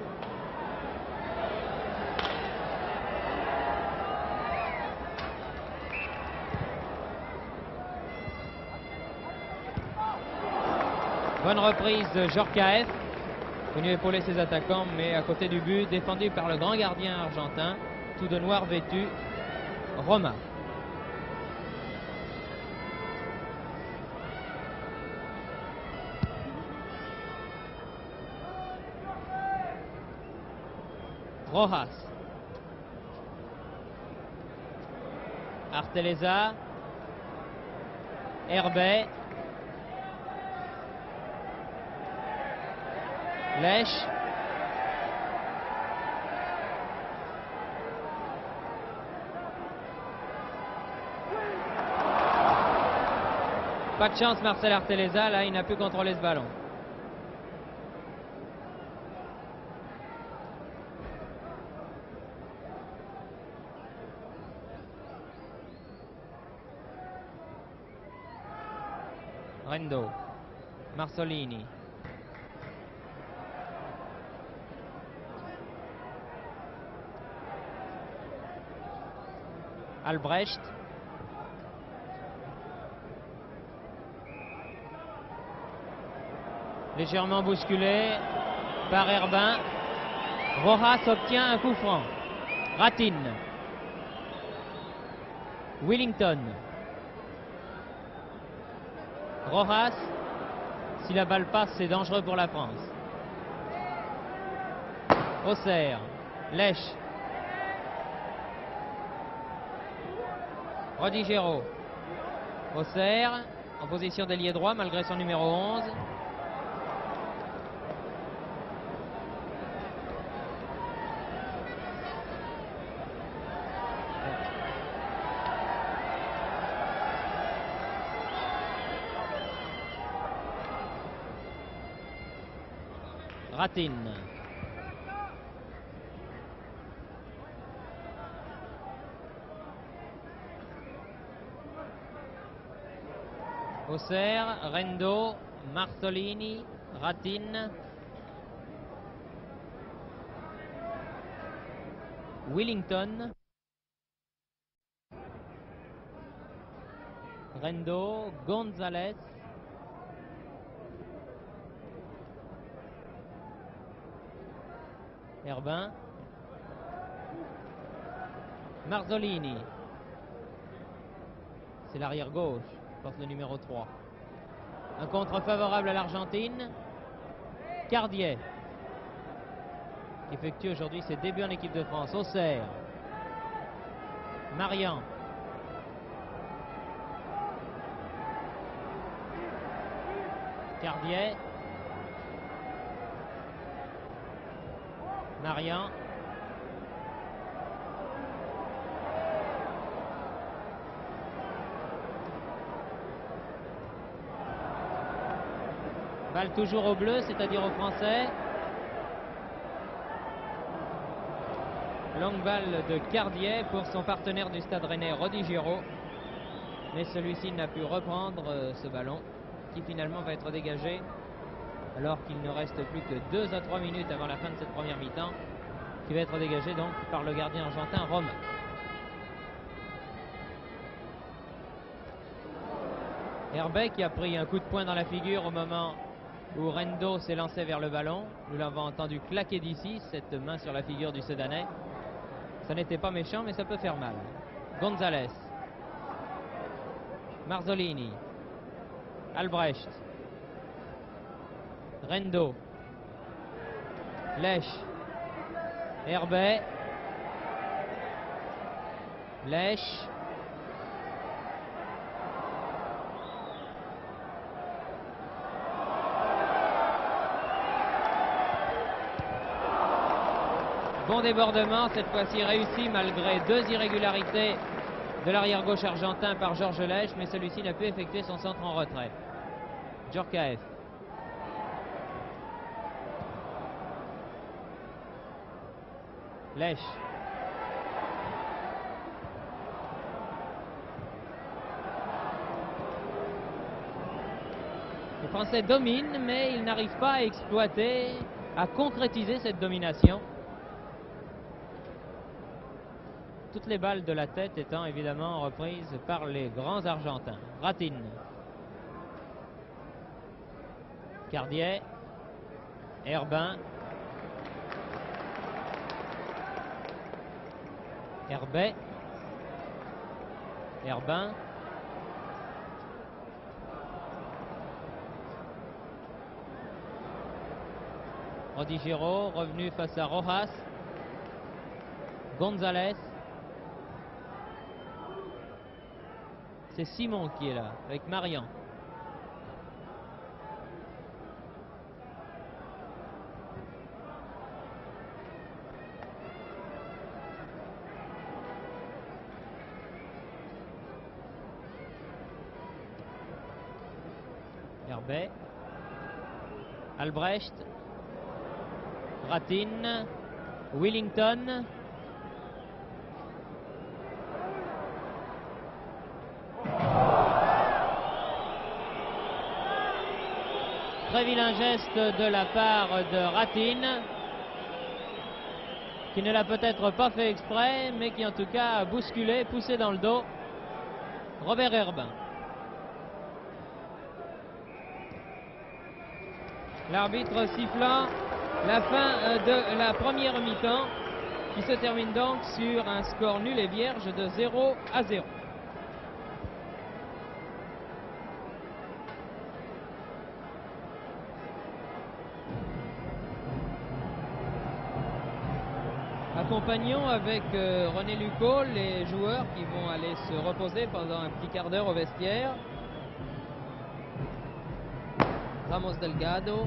Bonne reprise de Djorkaeff, venu épauler ses attaquants, mais à côté du but, défendu par le grand gardien argentin, tout de noir vêtu, Roma. Rojas. Arteleza. Herbet. Lèche. Pas de chance Marcel Arteleza, là il n'a pu contrôler ce ballon. Rendo. Marzolini. Albrecht. Légèrement bousculé par Herbin. Rojas obtient un coup franc. Ratin. Willington. Rojas. Si la balle passe, c'est dangereux pour la France. Auxerre. Lèche. Rodigero. Auxerre en position d'ailier droit malgré son numéro 11. Ratin. Auxerre, Rendo, Marzolini, Ratin, Willington, Rendo, González, Herbin, Marzolini, c'est l'arrière gauche, porte le numéro 3. Un contre favorable à l'Argentine. Cardiet, qui effectue aujourd'hui ses débuts en équipe de France. Auxerre, Marian, Cardiet, Marian, balle toujours au bleu, c'est-à-dire aux Français. Longue balle de Cardiet pour son partenaire du Stade Rennais, Rodigero. Mais celui-ci n'a pu reprendre ce ballon qui finalement va être dégagé alors qu'il ne reste plus que 2 à 3 minutes avant la fin de cette première mi-temps, qui va être dégagé donc par le gardien argentin Roma. Herbet qui a pris un coup de poing dans la figure au moment où Rendo s'est lancé vers le ballon. Nous l'avons entendu claquer d'ici, cette main sur la figure du Soudanais. Ça n'était pas méchant, mais ça peut faire mal. Gonzalez. Marzolini. Albrecht. Rendo. Lech. Herbet. Lech. Bon débordement, cette fois-ci réussi malgré 2 irrégularités de l'arrière gauche argentin par Georges Lech, mais celui-ci n'a pu effectuer son centre en retrait. Djorkaeff. Lech. Les Français dominent, mais ils n'arrivent pas à exploiter, à concrétiser cette domination. Toutes les balles de la tête étant évidemment reprises par les grands Argentins. Ratin. Cardier. Herbin. Herbet. Herbin. Rodigero revenu face à Rojas. Gonzalez. C'est Simon qui est là, avec Marian. Herbet. Albrecht. Ratin. Willington. Très vilain geste de la part de Ratin, qui ne l'a peut-être pas fait exprès, mais qui en tout cas a bousculé, poussé dans le dos Robert Herbin. L'arbitre sifflant la fin de la première mi-temps, qui se termine donc sur un score nul et vierge de 0-0. Accompagnons avec René Lucot les joueurs qui vont aller se reposer pendant un petit quart d'heure au vestiaire. Ramos Delgado,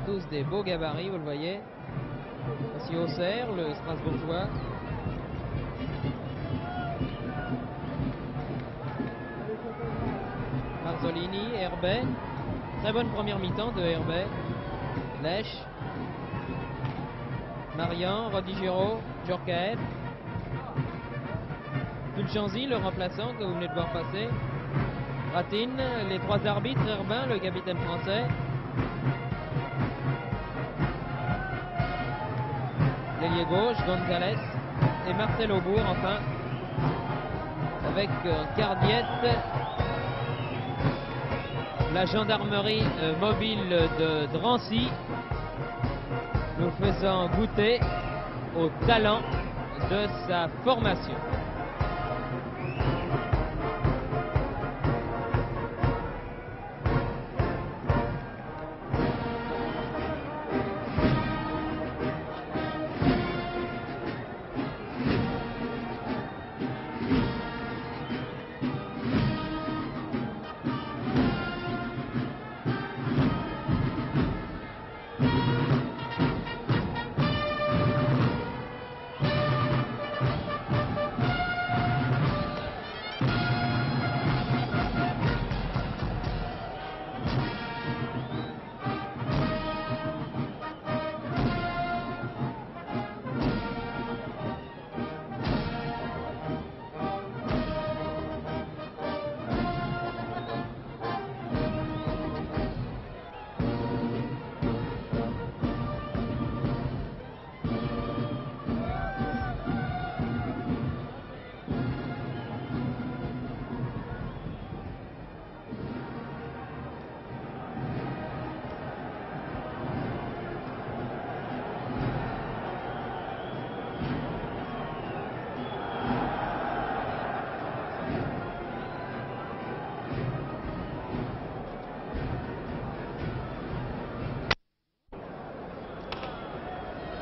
tous des beaux gabarits, vous le voyez. Voici Auxerre, le Strasbourgeois. Marzolini, Herbet. Très bonne première mi-temps de Herbet. Lech. Marian, Rodigero, Djorkaeff. Fulchanzi, le remplaçant que vous venez de voir passer. Ratin, les trois arbitres, Herbin, le capitaine français. L'ailier gauche, Gonzalez. Et Marcel Aubourg, enfin. Avec Cardiette. La gendarmerie mobile de Drancy, nous faisant goûter au talent de sa formation.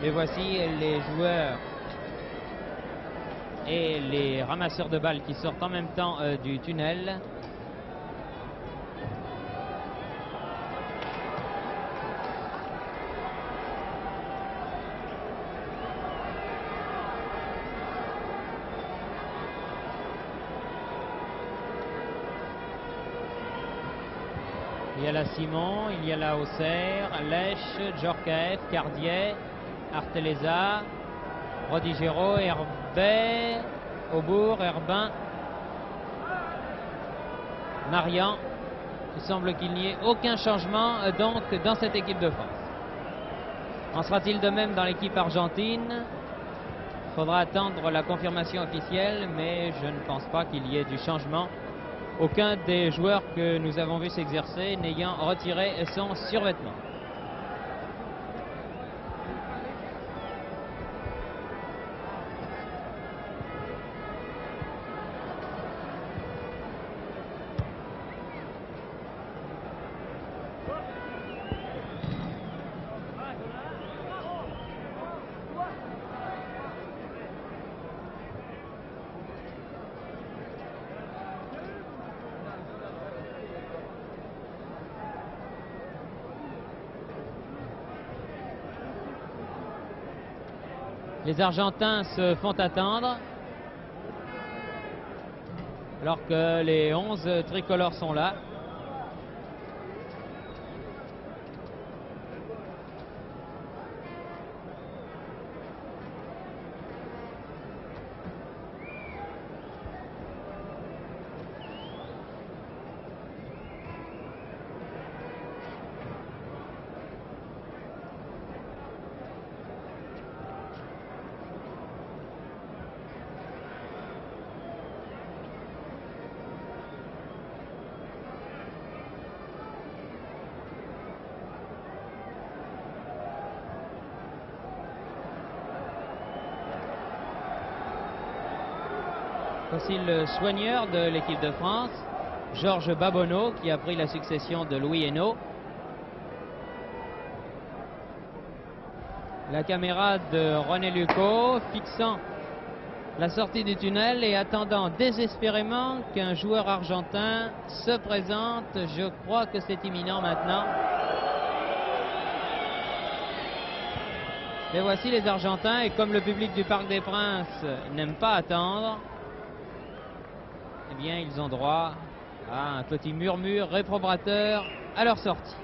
Et voici les joueurs et les ramasseurs de balles qui sortent en même temps du tunnel. Il y a la Simon, il y a la Auxerre, Lèche, Djorkaeff, Cardier, Arteleza, Rodigero, Herbet, Aubourg, Herbin, Marian. Il semble qu'il n'y ait aucun changement donc dans cette équipe de France. En sera-t-il de même dans l'équipe argentine? Il faudra attendre la confirmation officielle, mais je ne pense pas qu'il y ait du changement. Aucun des joueurs que nous avons vu s'exercer n'ayant retiré son survêtement. Les Argentins se font attendre alors que les 11 tricolores sont là. Voici le soigneur de l'équipe de France, Georges Babonneau, qui a pris la succession de Louis Hennaut. La caméra de René Lucot fixant la sortie du tunnel et attendant désespérément qu'un joueur argentin se présente. Je crois que c'est imminent maintenant. Mais voici les Argentins, et comme le public du Parc des Princes n'aime pas attendre, eh bien, ils ont droit à un petit murmure réprobateur à leur sortie.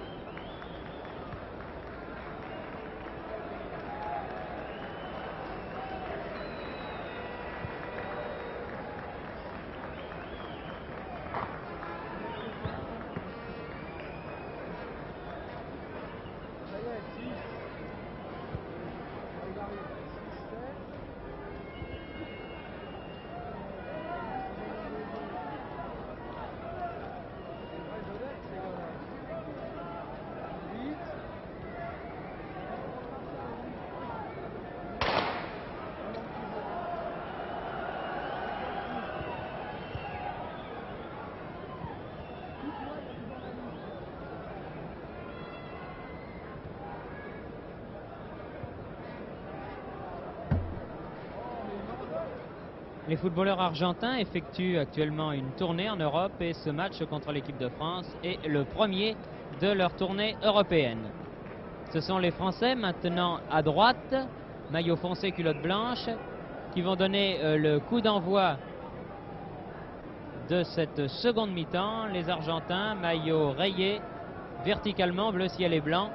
Les footballeurs argentins effectuent actuellement une tournée en Europe et ce match contre l'équipe de France est le premier de leur tournée européenne. Ce sont les Français maintenant à droite, maillot foncé, culotte blanche, qui vont donner le coup d'envoi de cette seconde mi-temps. Les Argentins, maillot rayé verticalement, bleu ciel et blanc,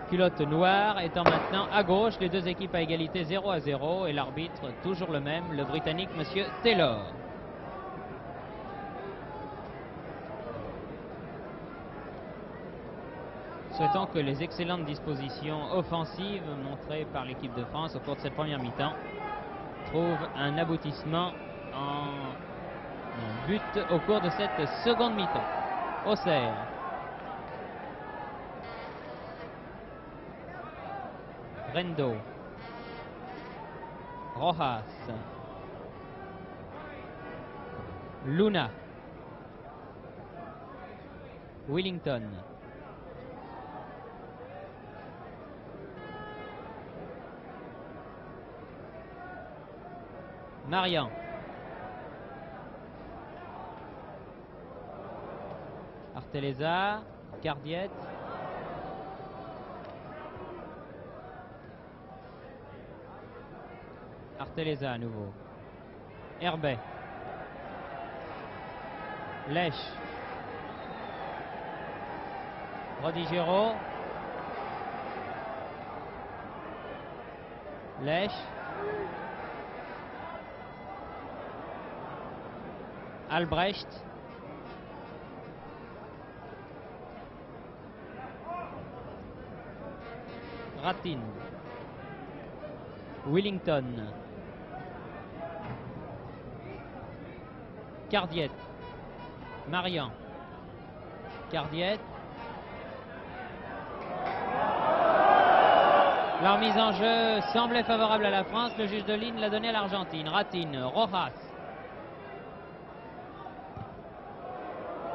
culotte noire, étant maintenant à gauche, les deux équipes à égalité 0-0 et l'arbitre toujours le même, le Britannique Monsieur Taylor. Souhaitons que les excellentes dispositions offensives montrées par l'équipe de France au cours de cette première mi-temps trouvent un aboutissement en but au cours de cette seconde mi-temps. Auxerre. Rendo, Rojas, Luna, Willington, Marian. Arteleza, Cardiette. Arteleza à nouveau. Herbet. Lèche. Rodigero. Lèche. Albrecht. Ratin. Willington. Cardiette. Marian. Cardiette. La remise en jeu semblait favorable à la France. Le juge de ligne l'a donné à l'Argentine. Ratin. Rojas.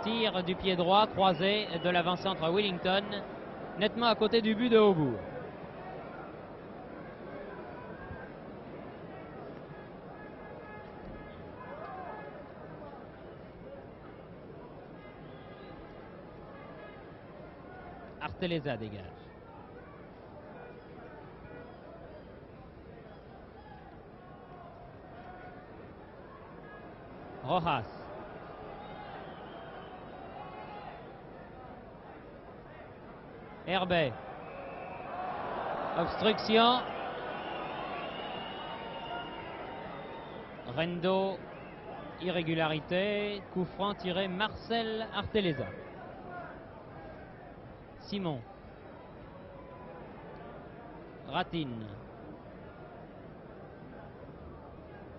Tir du pied droit croisé de l'avant-centre Willington, nettement à côté du but de Aubourg. Arteleza dégage. Rojas. Herbet. Obstruction. Rendo. Irrégularité. Coup franc tiré Marcel Arteleza. Simon. Ratin.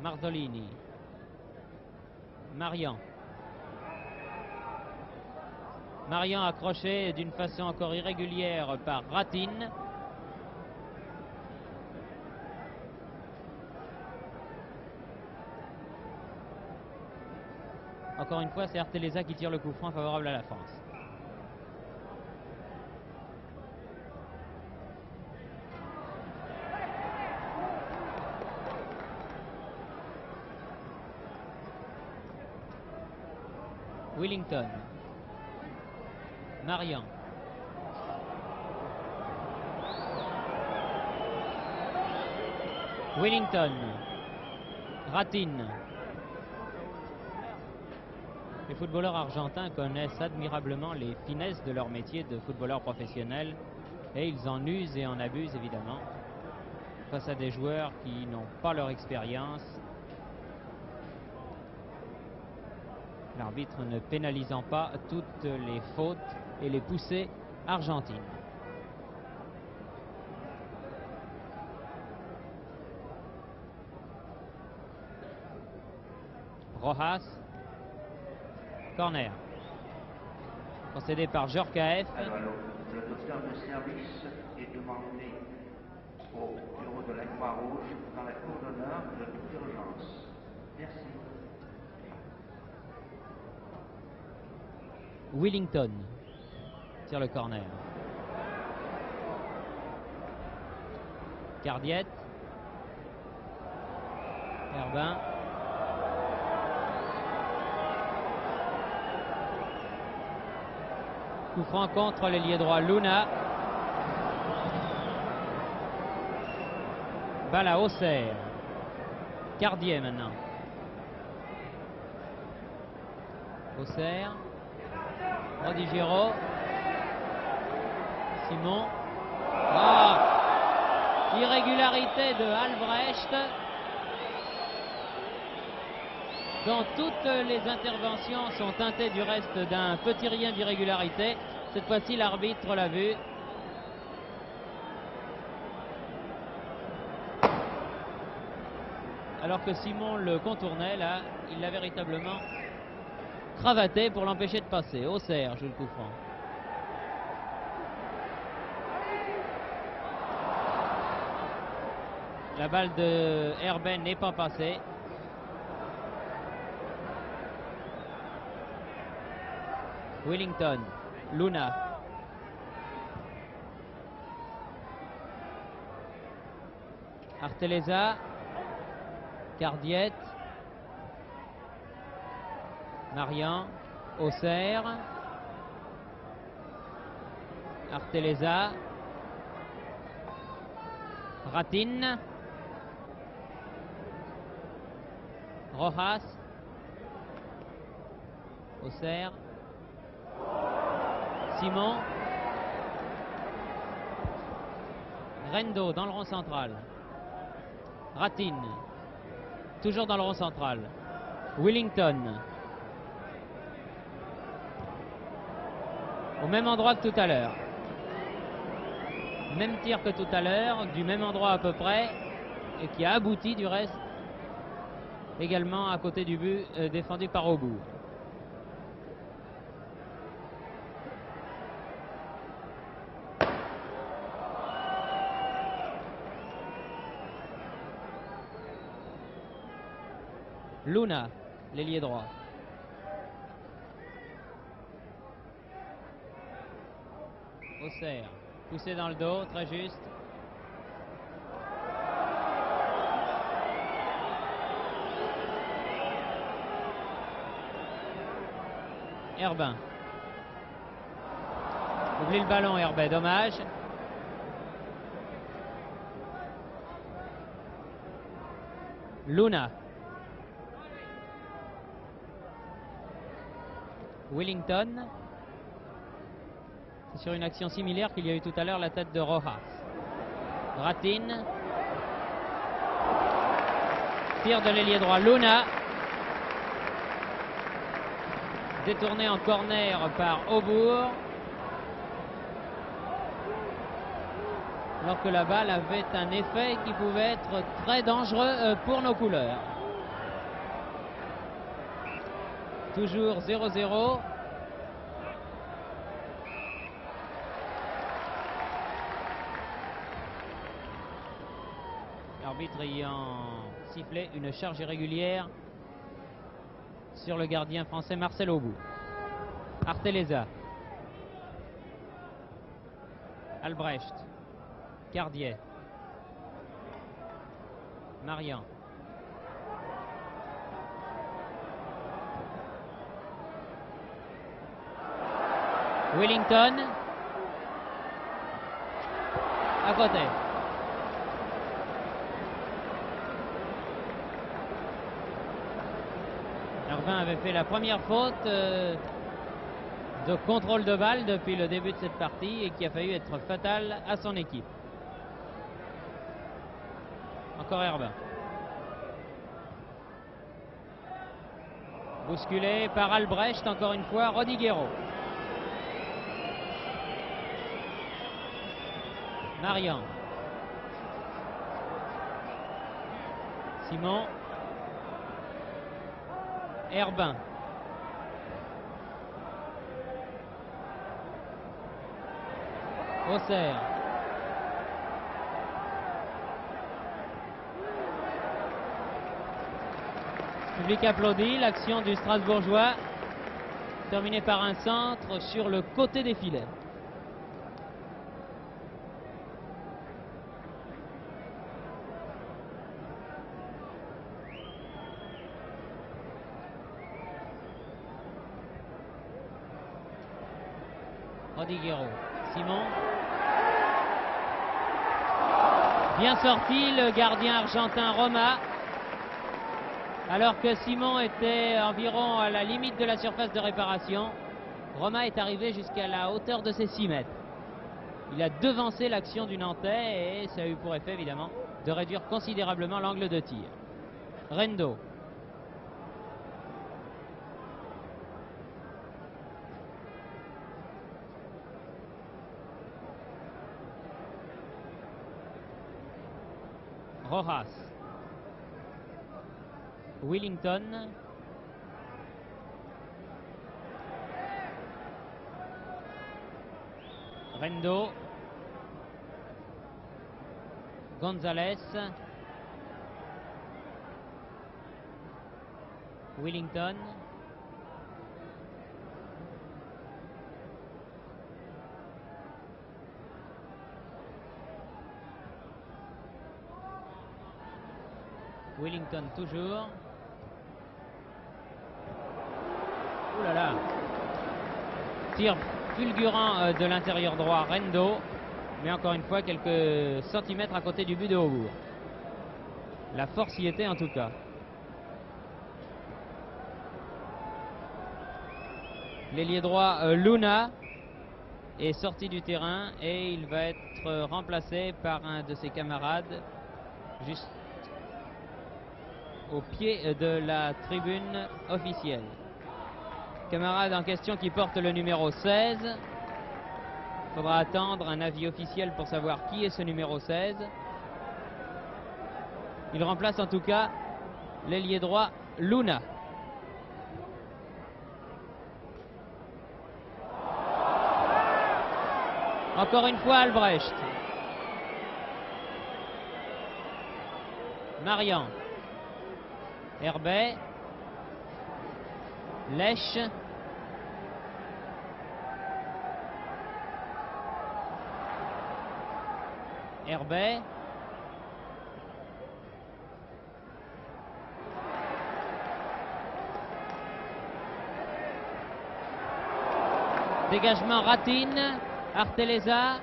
Marzolini. Marian. Marian accroché d'une façon encore irrégulière par Ratin. Encore une fois, c'est Arteleza qui tire le coup franc favorable à la France. Willington. Marian. Willington. Ratin. Les footballeurs argentins connaissent admirablement les finesses de leur métier de footballeur professionnel et ils en usent et en abusent évidemment face à des joueurs qui n'ont pas leur expérience. L'arbitre ne pénalisant pas toutes les fautes et les poussées argentines. Rojas. Corner. Concédé par Djorkaeff. Alors, le docteur de service est demandé au bureau de la Croix-Rouge dans la cour d'honneur de toute urgence. Merci. Willington tire le corner. Cardiette. Herbin. Coup franc contre l'ailier droit Luna. Balle à Auxerre. Cardier maintenant. Auxerre. Rodigero. Simon. Irrégularité de Albrecht. Dont toutes les interventions sont teintées du reste d'un petit rien d'irrégularité. Cette fois-ci, l'arbitre l'a vu. Alors que Simon le contournait, là, il l'a véritablement cravaté pour l'empêcher de passer. Auxerre joue le coup franc. La balle de Herbet n'est pas passée. Willington, Luna. Arteleza. Cardiette. Marian. Auxerre. Arteleza. Ratin. Rojas. Auxerre. Simon. Rendo dans le rond central. Ratin. Toujours dans le rond central. Willington. Au même endroit que tout à l'heure. Même tir que tout à l'heure, du même endroit à peu près, et qui a abouti du reste, également à côté du but défendu par Aubourg. Luna, l'ailier droit. Auxerre, poussé dans le dos, très juste. Herbin. Oublie le ballon, Herbin, dommage. Luna. Willington. C'est sur une action similaire qu'il y a eu tout à l'heure la tête de Rojas. Ratin. Tir de l'ailier droit Luna. Détourné en corner par Aubourg. Alors que la balle avait un effet qui pouvait être très dangereux pour nos couleurs. Toujours 0-0. L'arbitre ayant sifflé une charge irrégulière sur le gardien français Marcel Aubourg. Arteleza. Albrecht. Cardiet. Marian. Willington. À côté. Herbin avait fait la première faute de contrôle de balle depuis le début de cette partie et qui a failli être fatale à son équipe. Encore Herbin. Bousculé par Albrecht, encore une fois, Rodiguero. Marian. Simon. Herbin. Auxerre. Le public applaudit l'action du Strasbourgeois, terminée par un centre sur le côté des filets. Rodiguero. Simon. Bien sorti le gardien argentin Roma. Alors que Simon était environ à la limite de la surface de réparation, Roma est arrivé jusqu'à la hauteur de ses 6 mètres. Il a devancé l'action du Nantais et ça a eu pour effet évidemment de réduire considérablement l'angle de tir. Rendo. Rojas. Willington. Rendo. González. Willington. Wellington toujours. Ouh là là. Tir fulgurant de l'intérieur droit, Rendo. Mais encore une fois, quelques centimètres à côté du but de Aubourg. La force y était en tout cas. L'ailier droit Luna est sorti du terrain et il va être remplacé par un de ses camarades juste au pied de la tribune officielle. Camarade en question qui porte le numéro 16. Il faudra attendre un avis officiel pour savoir qui est ce numéro 16. Il remplace en tout cas l'ailier droit Luna. Encore une fois Albrecht. Marian. Herbet. Lèche. Herbet. Dégagement Ratine. Arteleza.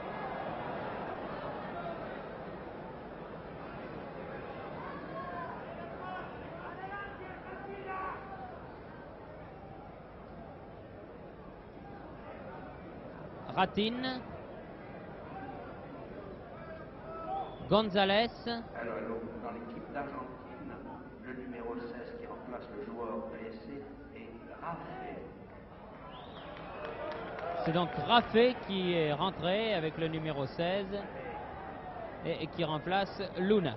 Ratine. Gonzalez. Alors, dans l'équipe d'Argentine, le numéro 16 qui remplace le joueur blessé est Raffet. C'est donc Raffet qui est rentré avec le numéro 16 et qui remplace Luna.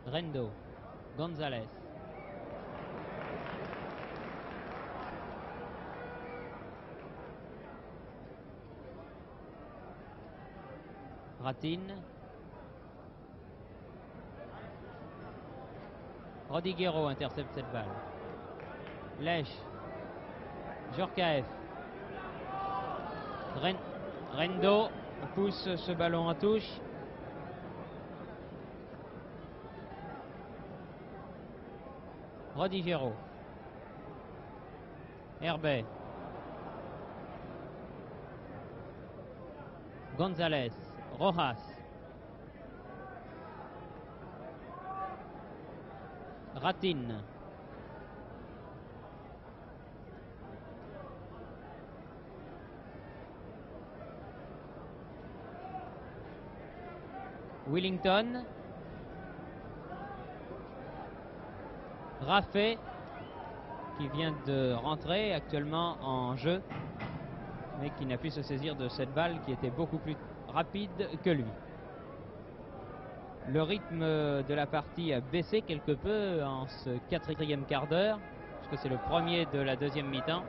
Rendo. Gonzalez. Ratine. Rodiguero intercepte cette balle. Lèche. Djorkaeff. Rendo pousse ce ballon en touche. Rodiguero. Herbet. Gonzalez. Rojas. Ratine. Wellington. Raffet qui vient de rentrer actuellement en jeu mais qui n'a pu se saisir de cette balle qui était beaucoup plus rapide que lui. Le rythme de la partie a baissé quelque peu en ce quatrième quart d'heure, puisque c'est le premier de la deuxième mi-temps.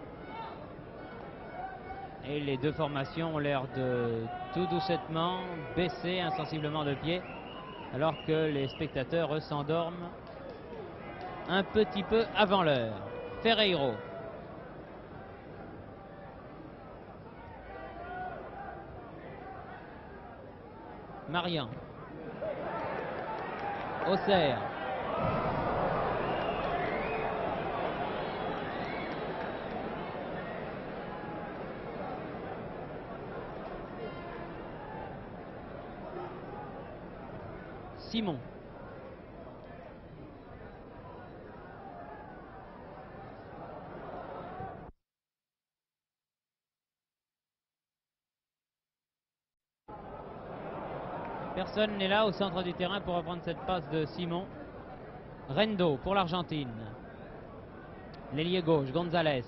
Et les deux formations ont l'air de tout doucettement baisser insensiblement de pied, alors que les spectateurs eux s'endorment un petit peu avant l'heure. Ferreiro. Marian. Auxerre. Simon. Personne n'est là au centre du terrain pour reprendre cette passe de Simon. Rendo pour l'Argentine. L'ailier gauche, Gonzalez.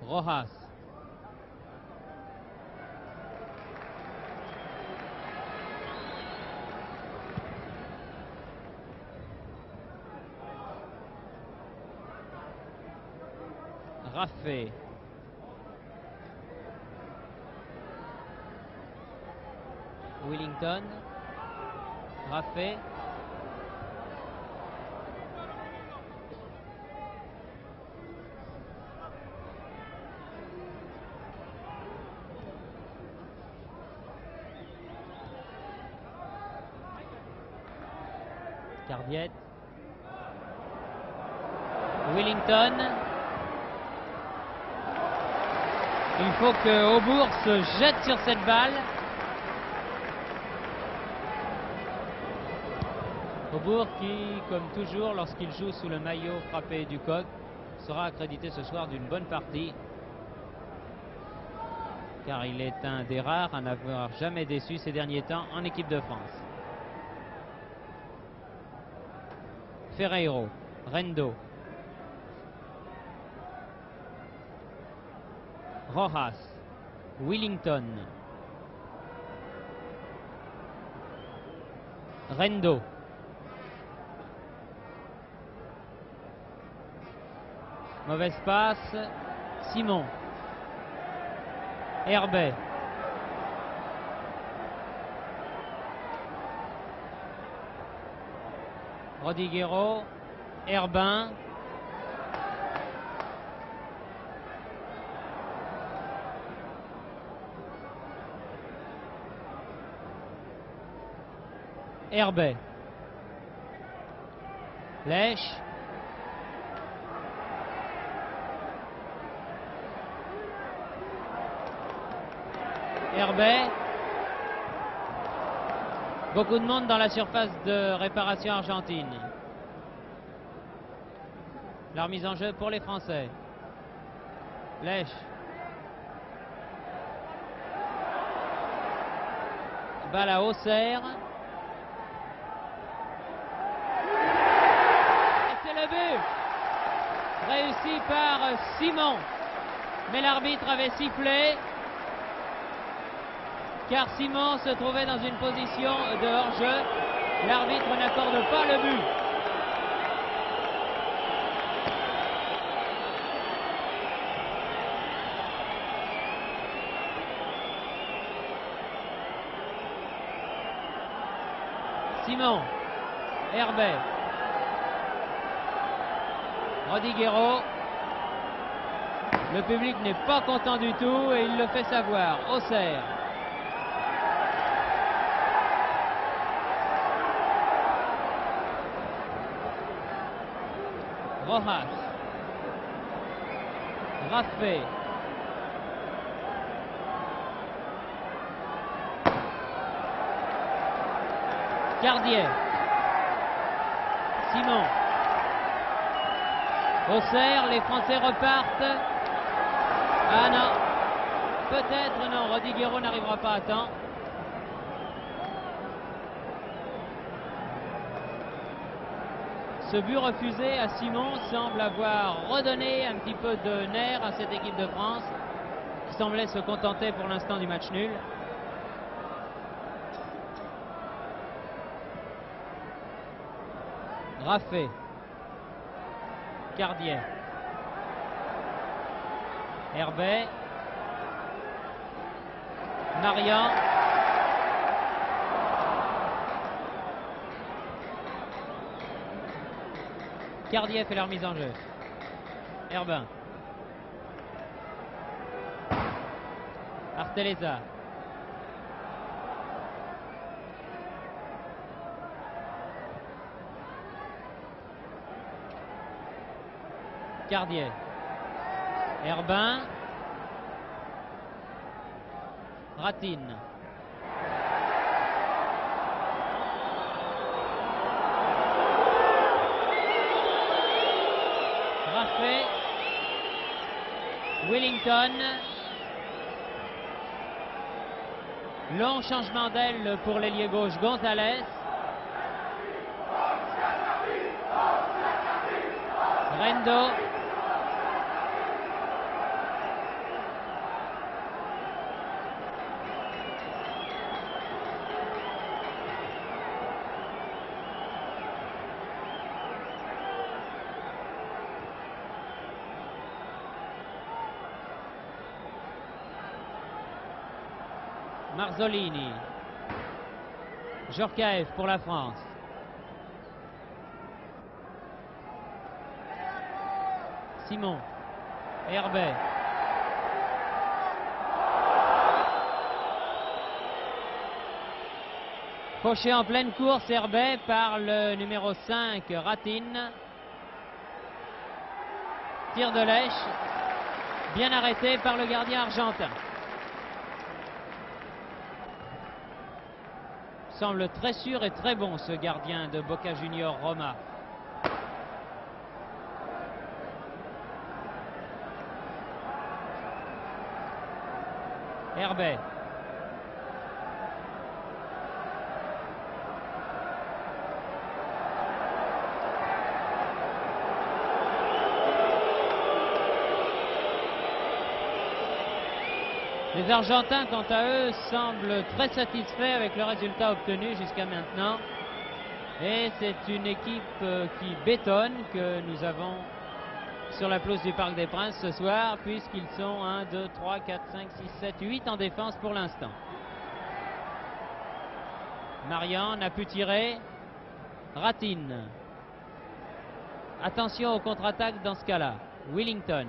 Rojas. Raffet. Wellington. Raffet. Cardiette. Wellington. Il faut que Aubourg se jette sur cette balle. Aubourg qui, comme toujours, lorsqu'il joue sous le maillot frappé du coq, sera accrédité ce soir d'une bonne partie. Car il est un des rares à n'avoir jamais déçu ces derniers temps en équipe de France. Ferreiro, Rendo. Rojas, Wellington. Rendo. Mauvaise passe. Simon. Herbet. Rodiguero. Herbin. Herbet. Lèche. Herbet. Beaucoup de monde dans la surface de réparation argentine. La remise en jeu pour les Français. Lèche. Balle à Auxerre. Et c'est le but réussi par Simon. Mais l'arbitre avait sifflé car Simon se trouvait dans une position de hors-jeu. L'arbitre n'accorde pas le but. Simon, Herbet, Rodiguero. Le public n'est pas content du tout et il le fait savoir. Auxerre. Rojas. Raffé. Cardiet. Simon. Auxerre, les Français repartent. Ah non. Peut-être non, Rodiguero n'arrivera pas à temps. Ce but refusé à Simon semble avoir redonné un petit peu de nerf à cette équipe de France qui semblait se contenter pour l'instant du match nul. Raffé. Cardiet. Herbet. Marian. Cardiet fait la remise en jeu. Herbin. Arteleza. Cardiet. Herbin. Ratine. Raffé. Wellington. Long changement d'aile pour l'ailier gauche Gonzalez. Rendo. Marzolini. Djorkaeff pour la France. Simon. Herbet. Fauché en pleine course, Herbet par le numéro 5, Ratin. Tir de Lèche, bien arrêté par le gardien argentin. Semble très sûr et très bon ce gardien de Boca Juniors, Roma. Herbet. Les Argentins, quant à eux, semblent très satisfaits avec le résultat obtenu jusqu'à maintenant. Et c'est une équipe qui bétonne que nous avons sur la pelouse du Parc des Princes ce soir, puisqu'ils sont 1, 2, 3, 4, 5, 6, 7, 8 en défense pour l'instant. Marian n'a pu tirer. Ratin. Attention aux contre-attaques dans ce cas-là. Willington.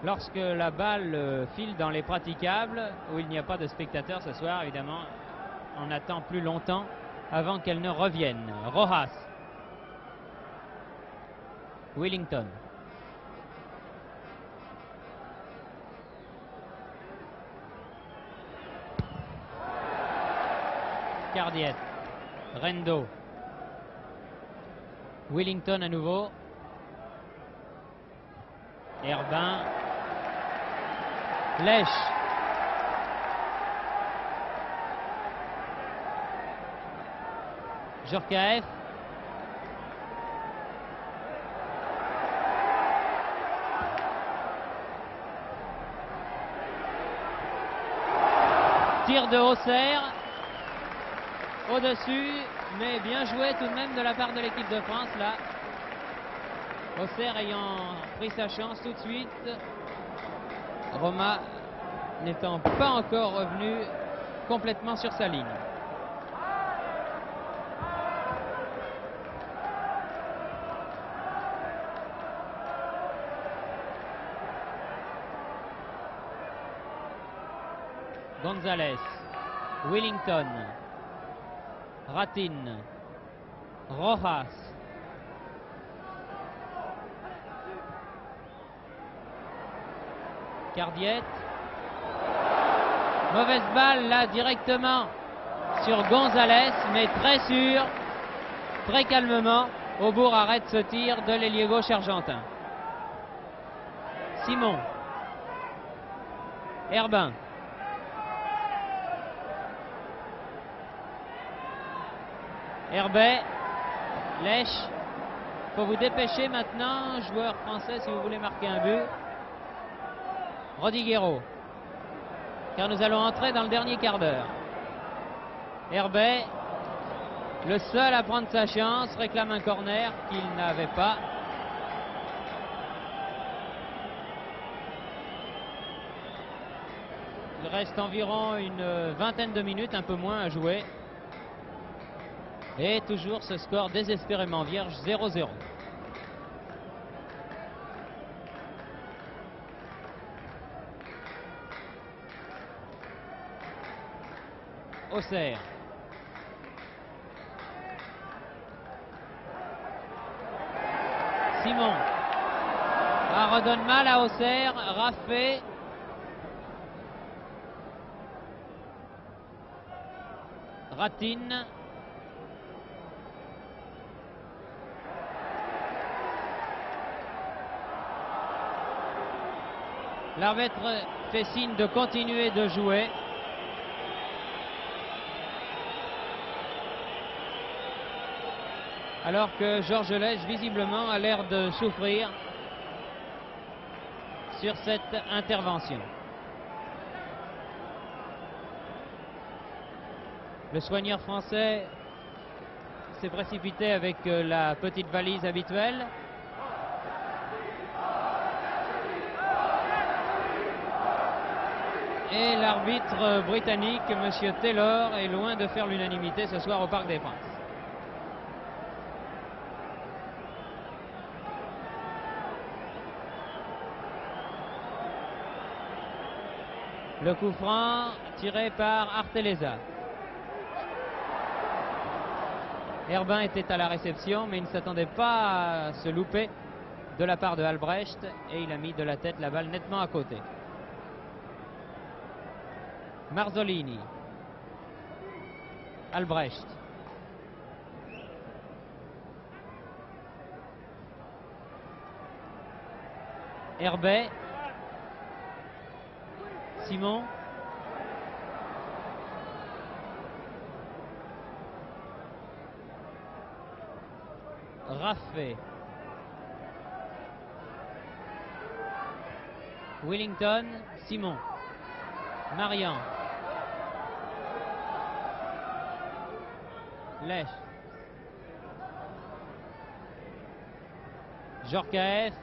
Lorsque la balle file dans les praticables, où il n'y a pas de spectateurs ce soir, évidemment, on attend plus longtemps avant qu'elle ne revienne. Rojas. Willington. Cardiet. Rendo. Willington à nouveau. Herbin. Lèche. Djorkaeff. Tir de Auxerre. Au-dessus, mais bien joué tout de même de la part de l'équipe de France là. Auxerre ayant pris sa chance tout de suite. Roma n'étant pas encore revenu complètement sur sa ligne. Gonzalez. Willington. Ratin. Rojas. Cardiet. Mauvaise balle là directement sur Gonzalez, mais très sûr, très calmement. Aubourg arrête ce tir de l'ailier gauche argentin. Simon. Herbin. Herbet. Lèche. Faut vous dépêcher maintenant, joueurs français, si vous voulez marquer un but. Rodiguero, car nous allons entrer dans le dernier quart d'heure. Herbet, le seul à prendre sa chance, réclame un corner qu'il n'avait pas. Il reste environ une vingtaine de minutes, un peu moins à jouer. Et toujours ce score désespérément vierge, 0-0. Auxerre. Simon. Redonne mal à Auxerre. Raffé. Ratin. L'arbitre fait signe de continuer de jouer. Alors que Georges Lèche, visiblement, a l'air de souffrir sur cette intervention. Le soigneur français s'est précipité avec la petite valise habituelle. Et l'arbitre britannique, M. Taylor, est loin de faire l'unanimité ce soir au Parc des Princes. Le coup franc tiré par Arteleza. Herbin était à la réception, mais il ne s'attendait pas à se louper de la part de Albrecht et il a mis de la tête la balle nettement à côté. Marzolini. Albrecht. Herbet. Simon. Raffet. Willington. Simon. Marian. Lech. Djorkaeff.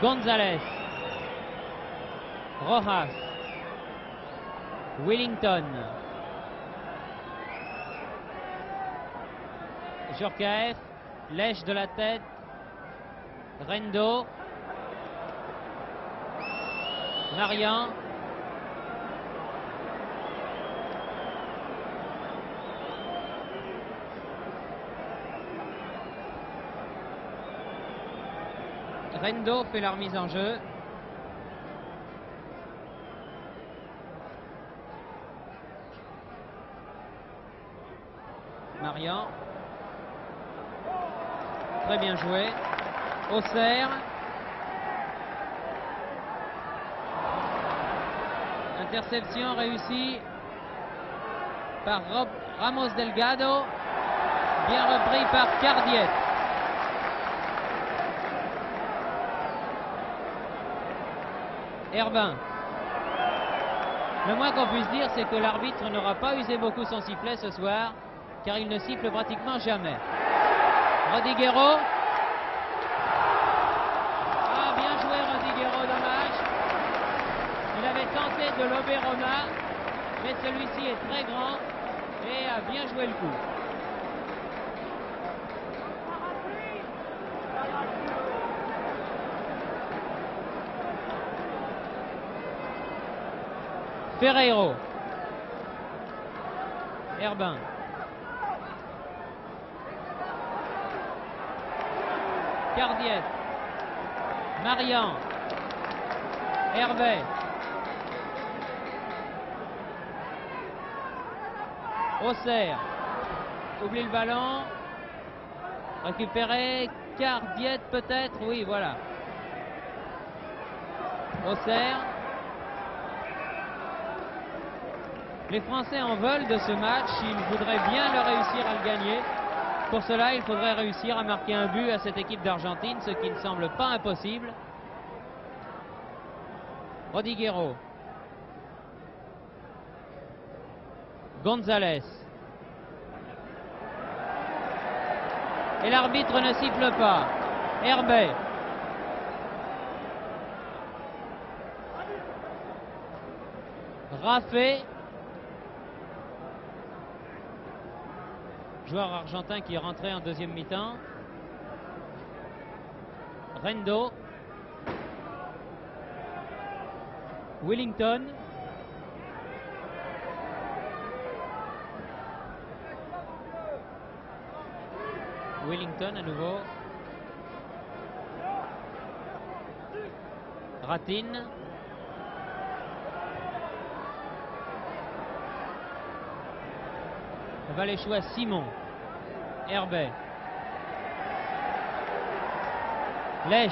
Gonzalez. Rojas. Willington. Djorkaeff. Lech de la tête. Rendo. Marian. Rendo fait la remise en jeu. Marian. Très bien joué. Auxerre. Interception réussie par Ramos Delgado. Bien repris par Cardiet. Herbin. Le moins qu'on puisse dire, c'est que l'arbitre n'aura pas usé beaucoup son sifflet ce soir, car il ne siffle pratiquement jamais. Rodiguero. Ah, bien joué Rodiguero, dommage. Il avait tenté de lober Rona, mais celui-ci est très grand et a bien joué le coup. Ferreiro. Herbin. Cardiet. Marian. Herbet. Auxerre. Oublie le ballon. Récupéré. Cardiet peut-être. Oui, voilà. Auxerre. Les Français en veulent de ce match, ils voudraient bien le réussir à le gagner. Pour cela, il faudrait réussir à marquer un but à cette équipe d'Argentine, ce qui ne semble pas impossible. Rodiguero. Gonzalez. Et l'arbitre ne siffle pas. Herbet. Raffet. Joueur argentin qui est rentré en deuxième mi-temps. Rendo. Willington. Willington à nouveau. Ratine. Valéchois Simon. Herbet. Lech.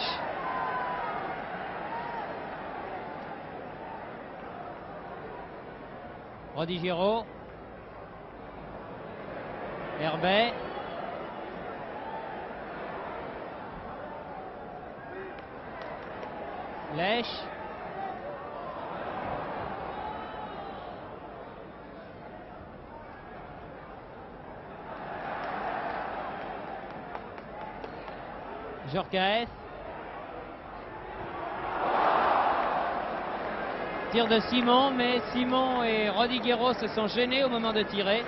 Rodiguero. Herbet. Lech. Djorkaeff. Tir de Simon, mais Simon et Rodiguero se sont gênés au moment de tirer.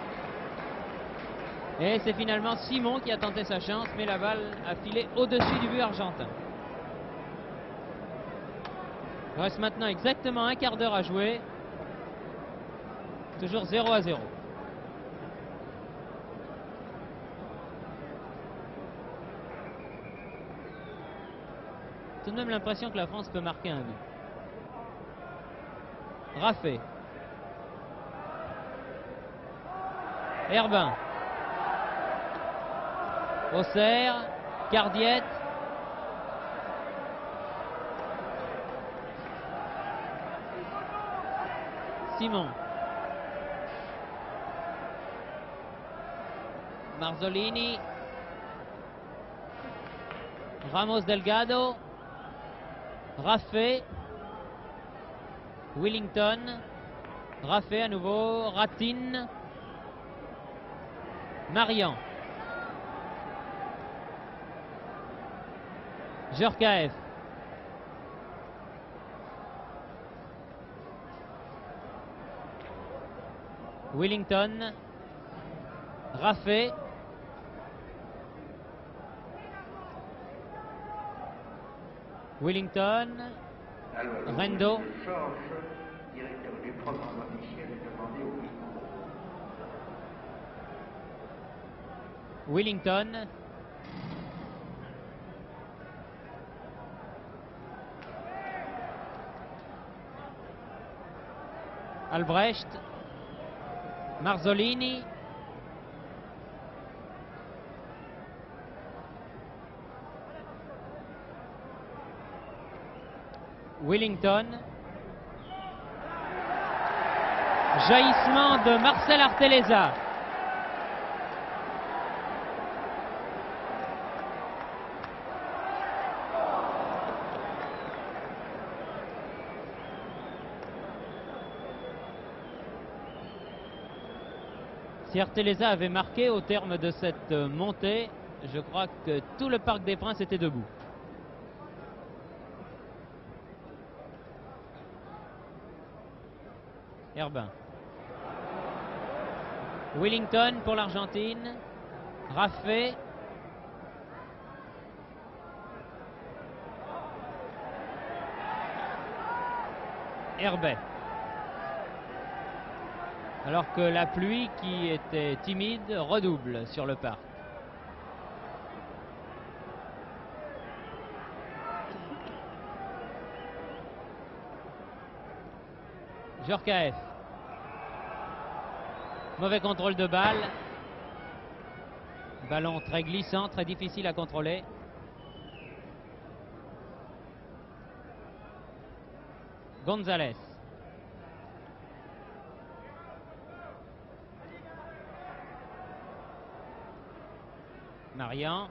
Et c'est finalement Simon qui a tenté sa chance, mais la balle a filé au-dessus du but argentin. Il reste maintenant exactement un quart d'heure à jouer. Toujours 0-0. Tout de même l'impression que la France peut marquer un but. Raffet. Herbin. Auxerre. Cardiette. Simon. Marzolini. Ramos Delgado. Raffet. Willington. Raffet à nouveau. Ratin. Marian. Djorkaeff. Willington. Raffet. Willington. Rendo. Directeur du programme officiel, demandé au micro. Willington. Albrecht. Marzolini. Willington. Jaillissement de Marcel Artelleza. Si Artelleza avait marqué au terme de cette montée, je crois que tout le Parc des Princes était debout. Herbin. Willington pour l'Argentine. Raffet. Herbet. Alors que la pluie, qui était timide, redouble sur le parc. Djorkaeff. Mauvais contrôle de balle. Ballon très glissant, très difficile à contrôler. Gonzalez. Marian.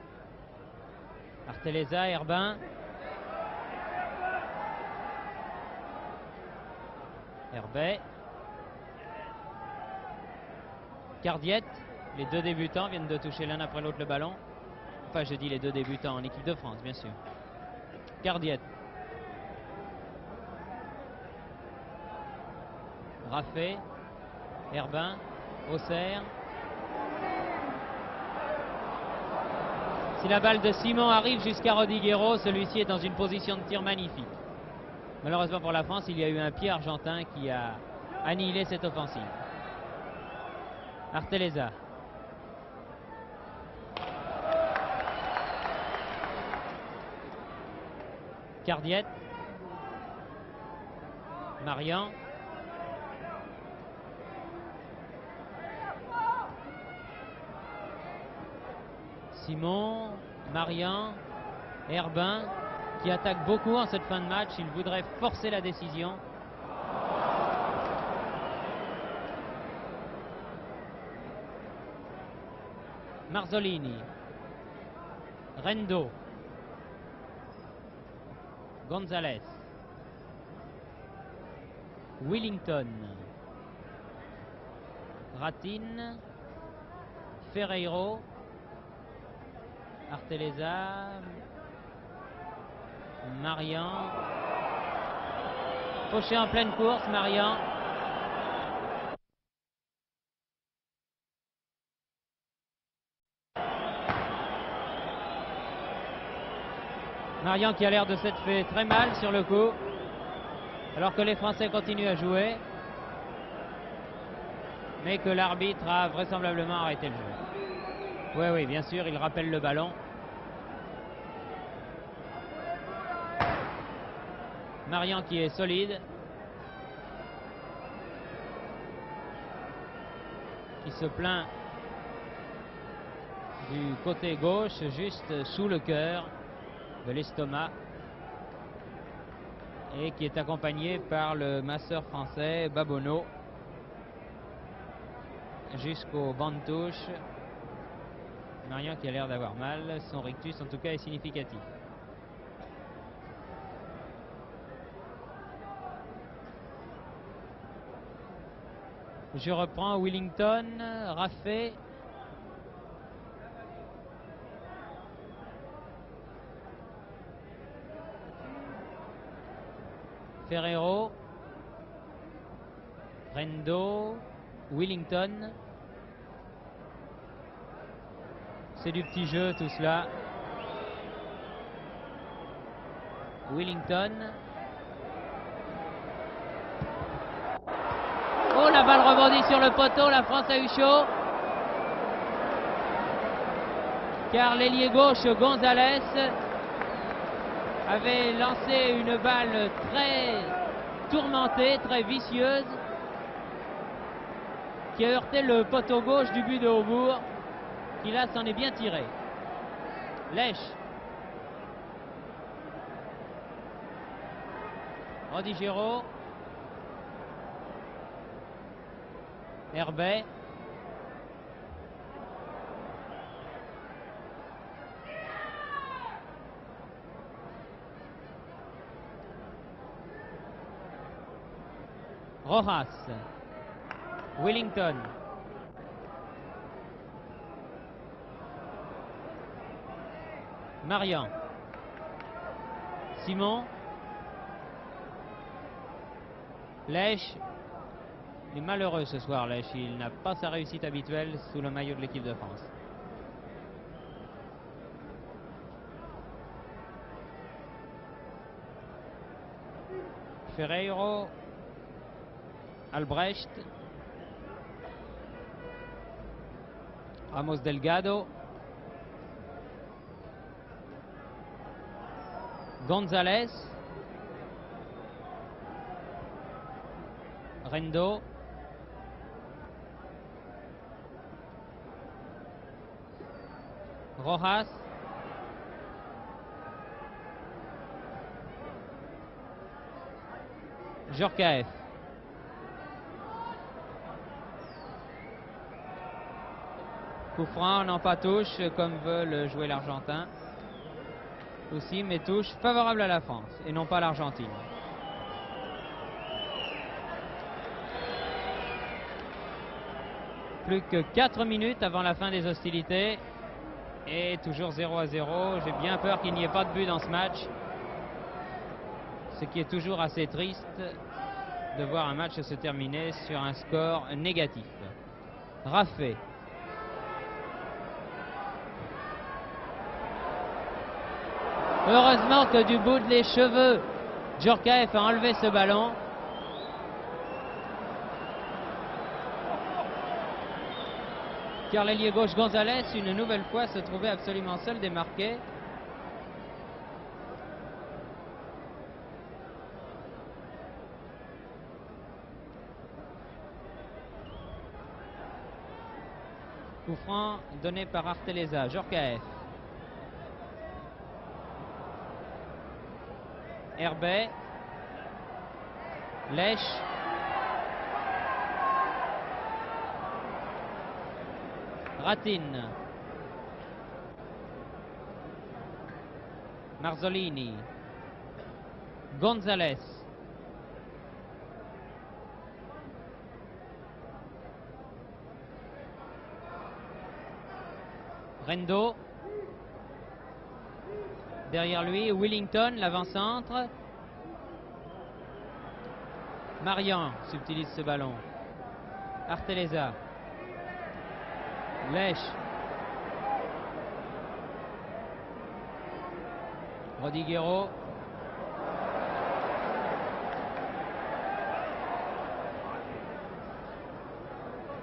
Artelleza, Herbin. Herbet. Cardiette. Les deux débutants viennent de toucher l'un après l'autre le ballon. Enfin, je dis les deux débutants en équipe de France, bien sûr. Cardiette. Raffet. Herbin. Auxerre. Si la balle de Simon arrive jusqu'à Rodiguero, celui-ci est dans une position de tir magnifique. Malheureusement pour la France, il y a eu un pied argentin qui a annihilé cette offensive. Artelleza. Cardiette. Marian. Simon, Marian, Herbin, qui attaque beaucoup en cette fin de match. Il voudrait forcer la décision. Marzolini. Rendo. Gonzalez. Willington. Ratin. Ferreiro. Artelleza. Marian. Fauché en pleine course, Marian. Marian qui a l'air de s'être fait très mal sur le coup, alors que les Français continuent à jouer, mais que l'arbitre a vraisemblablement arrêté le jeu. Oui, bien sûr, il rappelle le ballon. Marian qui est solide, qui se plaint du côté gauche, juste sous le cœur de l'estomac, et qui est accompagné par le masseur français Babonneau jusqu'au banc de touche. Marian qui a l'air d'avoir mal, son rictus en tout cas est significatif. Je reprends Willington, Raffet. Ferrero. Rendo. Willington. C'est du petit jeu tout cela. Willington. Oh, la balle rebondit sur le poteau, la France a eu chaud. Car l'ailier gauche Gonzalez avait lancé une balle très tourmentée, très vicieuse, qui a heurté le poteau gauche du but de Aubourg, qui là s'en est bien tiré. Lèche. Rodigero. Herbet. Rojas. Willington. Marian. Simon. Lèche. Il est malheureux ce soir, Lèche. Il n'a pas sa réussite habituelle sous le maillot de l'équipe de France. Ferreiro. Albrecht. Ramos Delgado. Gonzalez. Rendo. Rojas. Djorkaeff. Coup franc, non pas touche, comme veut jouer l'Argentin. Aussi, mais touche favorable à la France et non pas l'Argentine. Plus que 4 minutes avant la fin des hostilités. Et toujours 0-0. J'ai bien peur qu'il n'y ait pas de but dans ce match. Ce qui est toujours assez triste de voir un match se terminer sur un score négatif. Raffet. Heureusement que du bout des cheveux, Djorkaeff a enlevé ce ballon. Car l'ailier gauche Gonzalez, une nouvelle fois, se trouvait absolument seul démarqué. Coup franc donné par Arteleza. Djorkaeff. Herbet. Lèche. Ratin. Marzolini. Gonzalez. Rendo. Derrière lui, Willington, l'avant-centre. Marian subtilise ce ballon. Arteleza. Lèche. Rodiguero.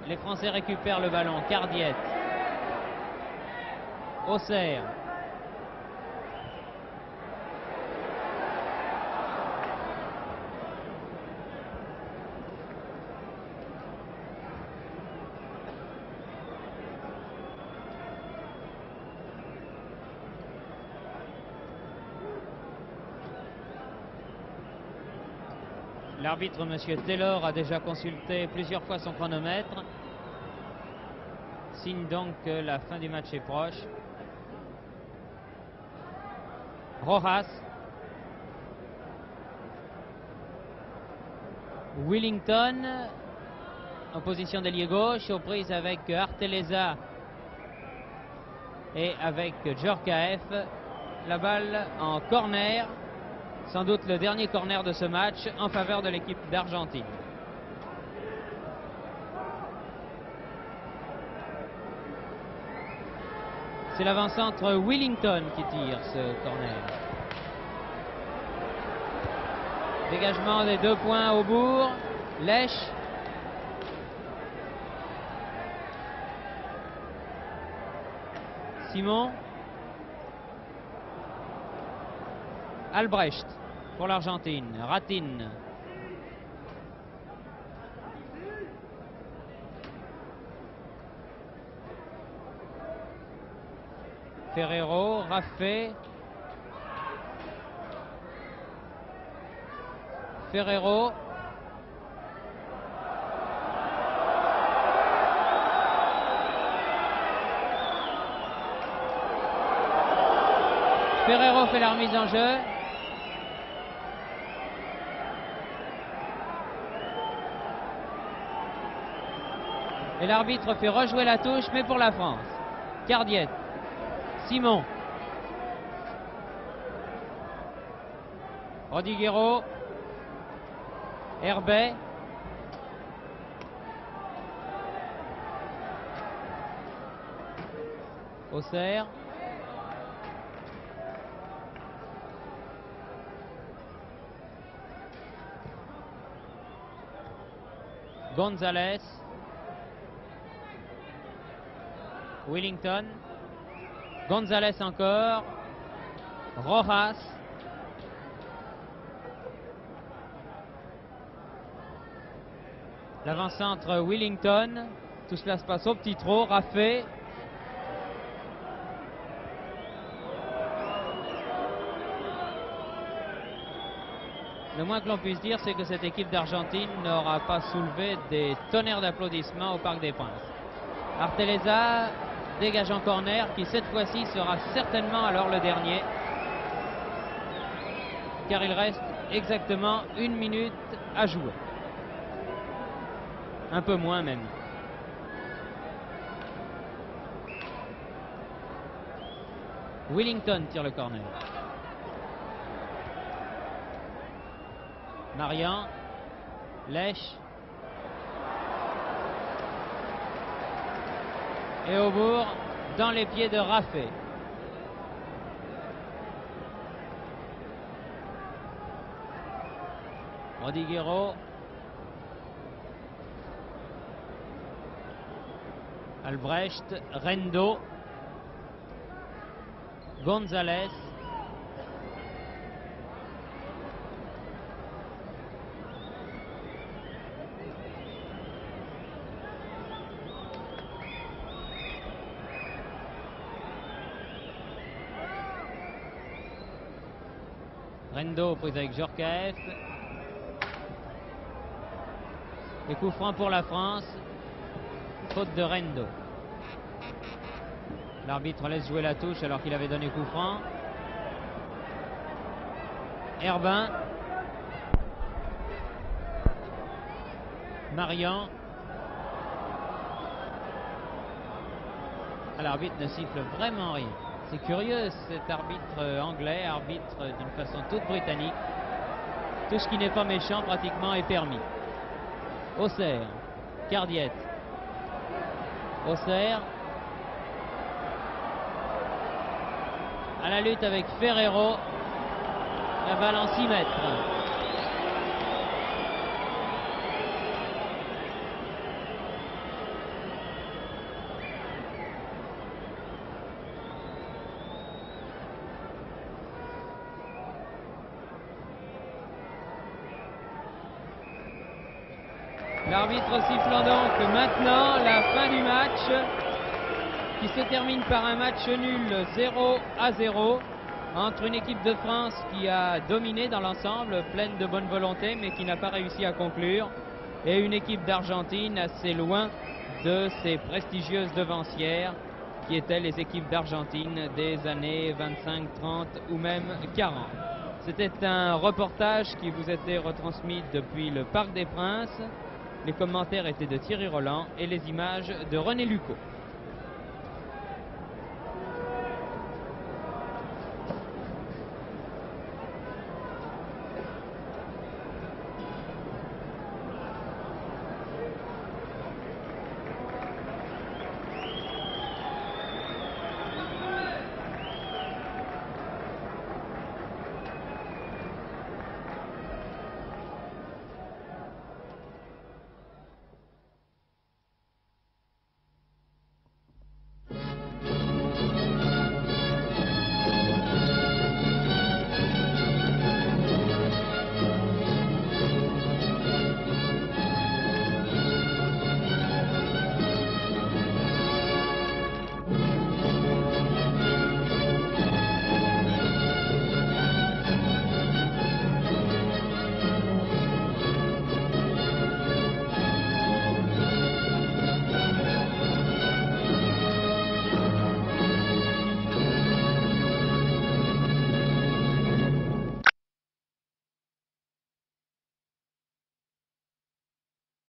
Les Français récupèrent le ballon. Cardiet. Auxerre. L'arbitre, M. Taylor, a déjà consulté plusieurs fois son chronomètre. Signe donc que la fin du match est proche. Rojas. Willington en position d'ailier gauche, aux prises avec Arteleza et avec Djorkaeff. La balle en corner. Sans doute le dernier corner de ce match en faveur de l'équipe d'Argentine. C'est l'avant-centre Willington qui tire ce corner. Dégagement des 2 points au bourg. Lèche. Simon. Albrecht pour l'Argentine. Ratin. Ferrero, Raffet. Ferrero. Ferrero fait la remise en jeu. Et l'arbitre fait rejouer la touche, mais pour la France. Cardiet. Simon. Rodiguero. Herbet. Auxerre. Gonzalez. Willington. Gonzalez encore. Rojas. L'avant-centre Willington. Tout cela se passe au petit trot. Raffet. Le moins que l'on puisse dire, c'est que cette équipe d'Argentine n'aura pas soulevé des tonnerres d'applaudissements au Parc des Princes. Arteleza dégage en corner, qui cette fois-ci sera certainement alors le dernier, car il reste exactement 1 minute à jouer. Un peu moins même. Willington tire le corner. Marian. Lèche. Et au bourg, dans les pieds de Raffet. Rodiguero. Albrecht. Rendo. Gonzalez. Rendo prise avec Djorkaeff. Et coup franc pour la France. Faute de Rendo. L'arbitre laisse jouer la touche alors qu'il avait donné coup franc. Herbin. Marian. L'arbitre ne siffle vraiment rien. C'est curieux, cet arbitre anglais, arbitre d'une façon toute britannique. Tout ce qui n'est pas méchant pratiquement est permis. Auxerre. Cardiet. Auxerre. À la lutte avec Ferrero. La balle en 6 mètres. L'arbitre sifflant donc maintenant la fin du match qui se termine par un match nul 0-0 entre une équipe de France qui a dominé dans l'ensemble, pleine de bonne volonté mais qui n'a pas réussi à conclure, et une équipe d'Argentine assez loin de ses prestigieuses devancières qui étaient les équipes d'Argentine des années 25, 30 ou même 40. C'était un reportage qui vous était retransmis depuis le Parc des Princes. Les commentaires étaient de Thierry Roland et les images de René Lucot.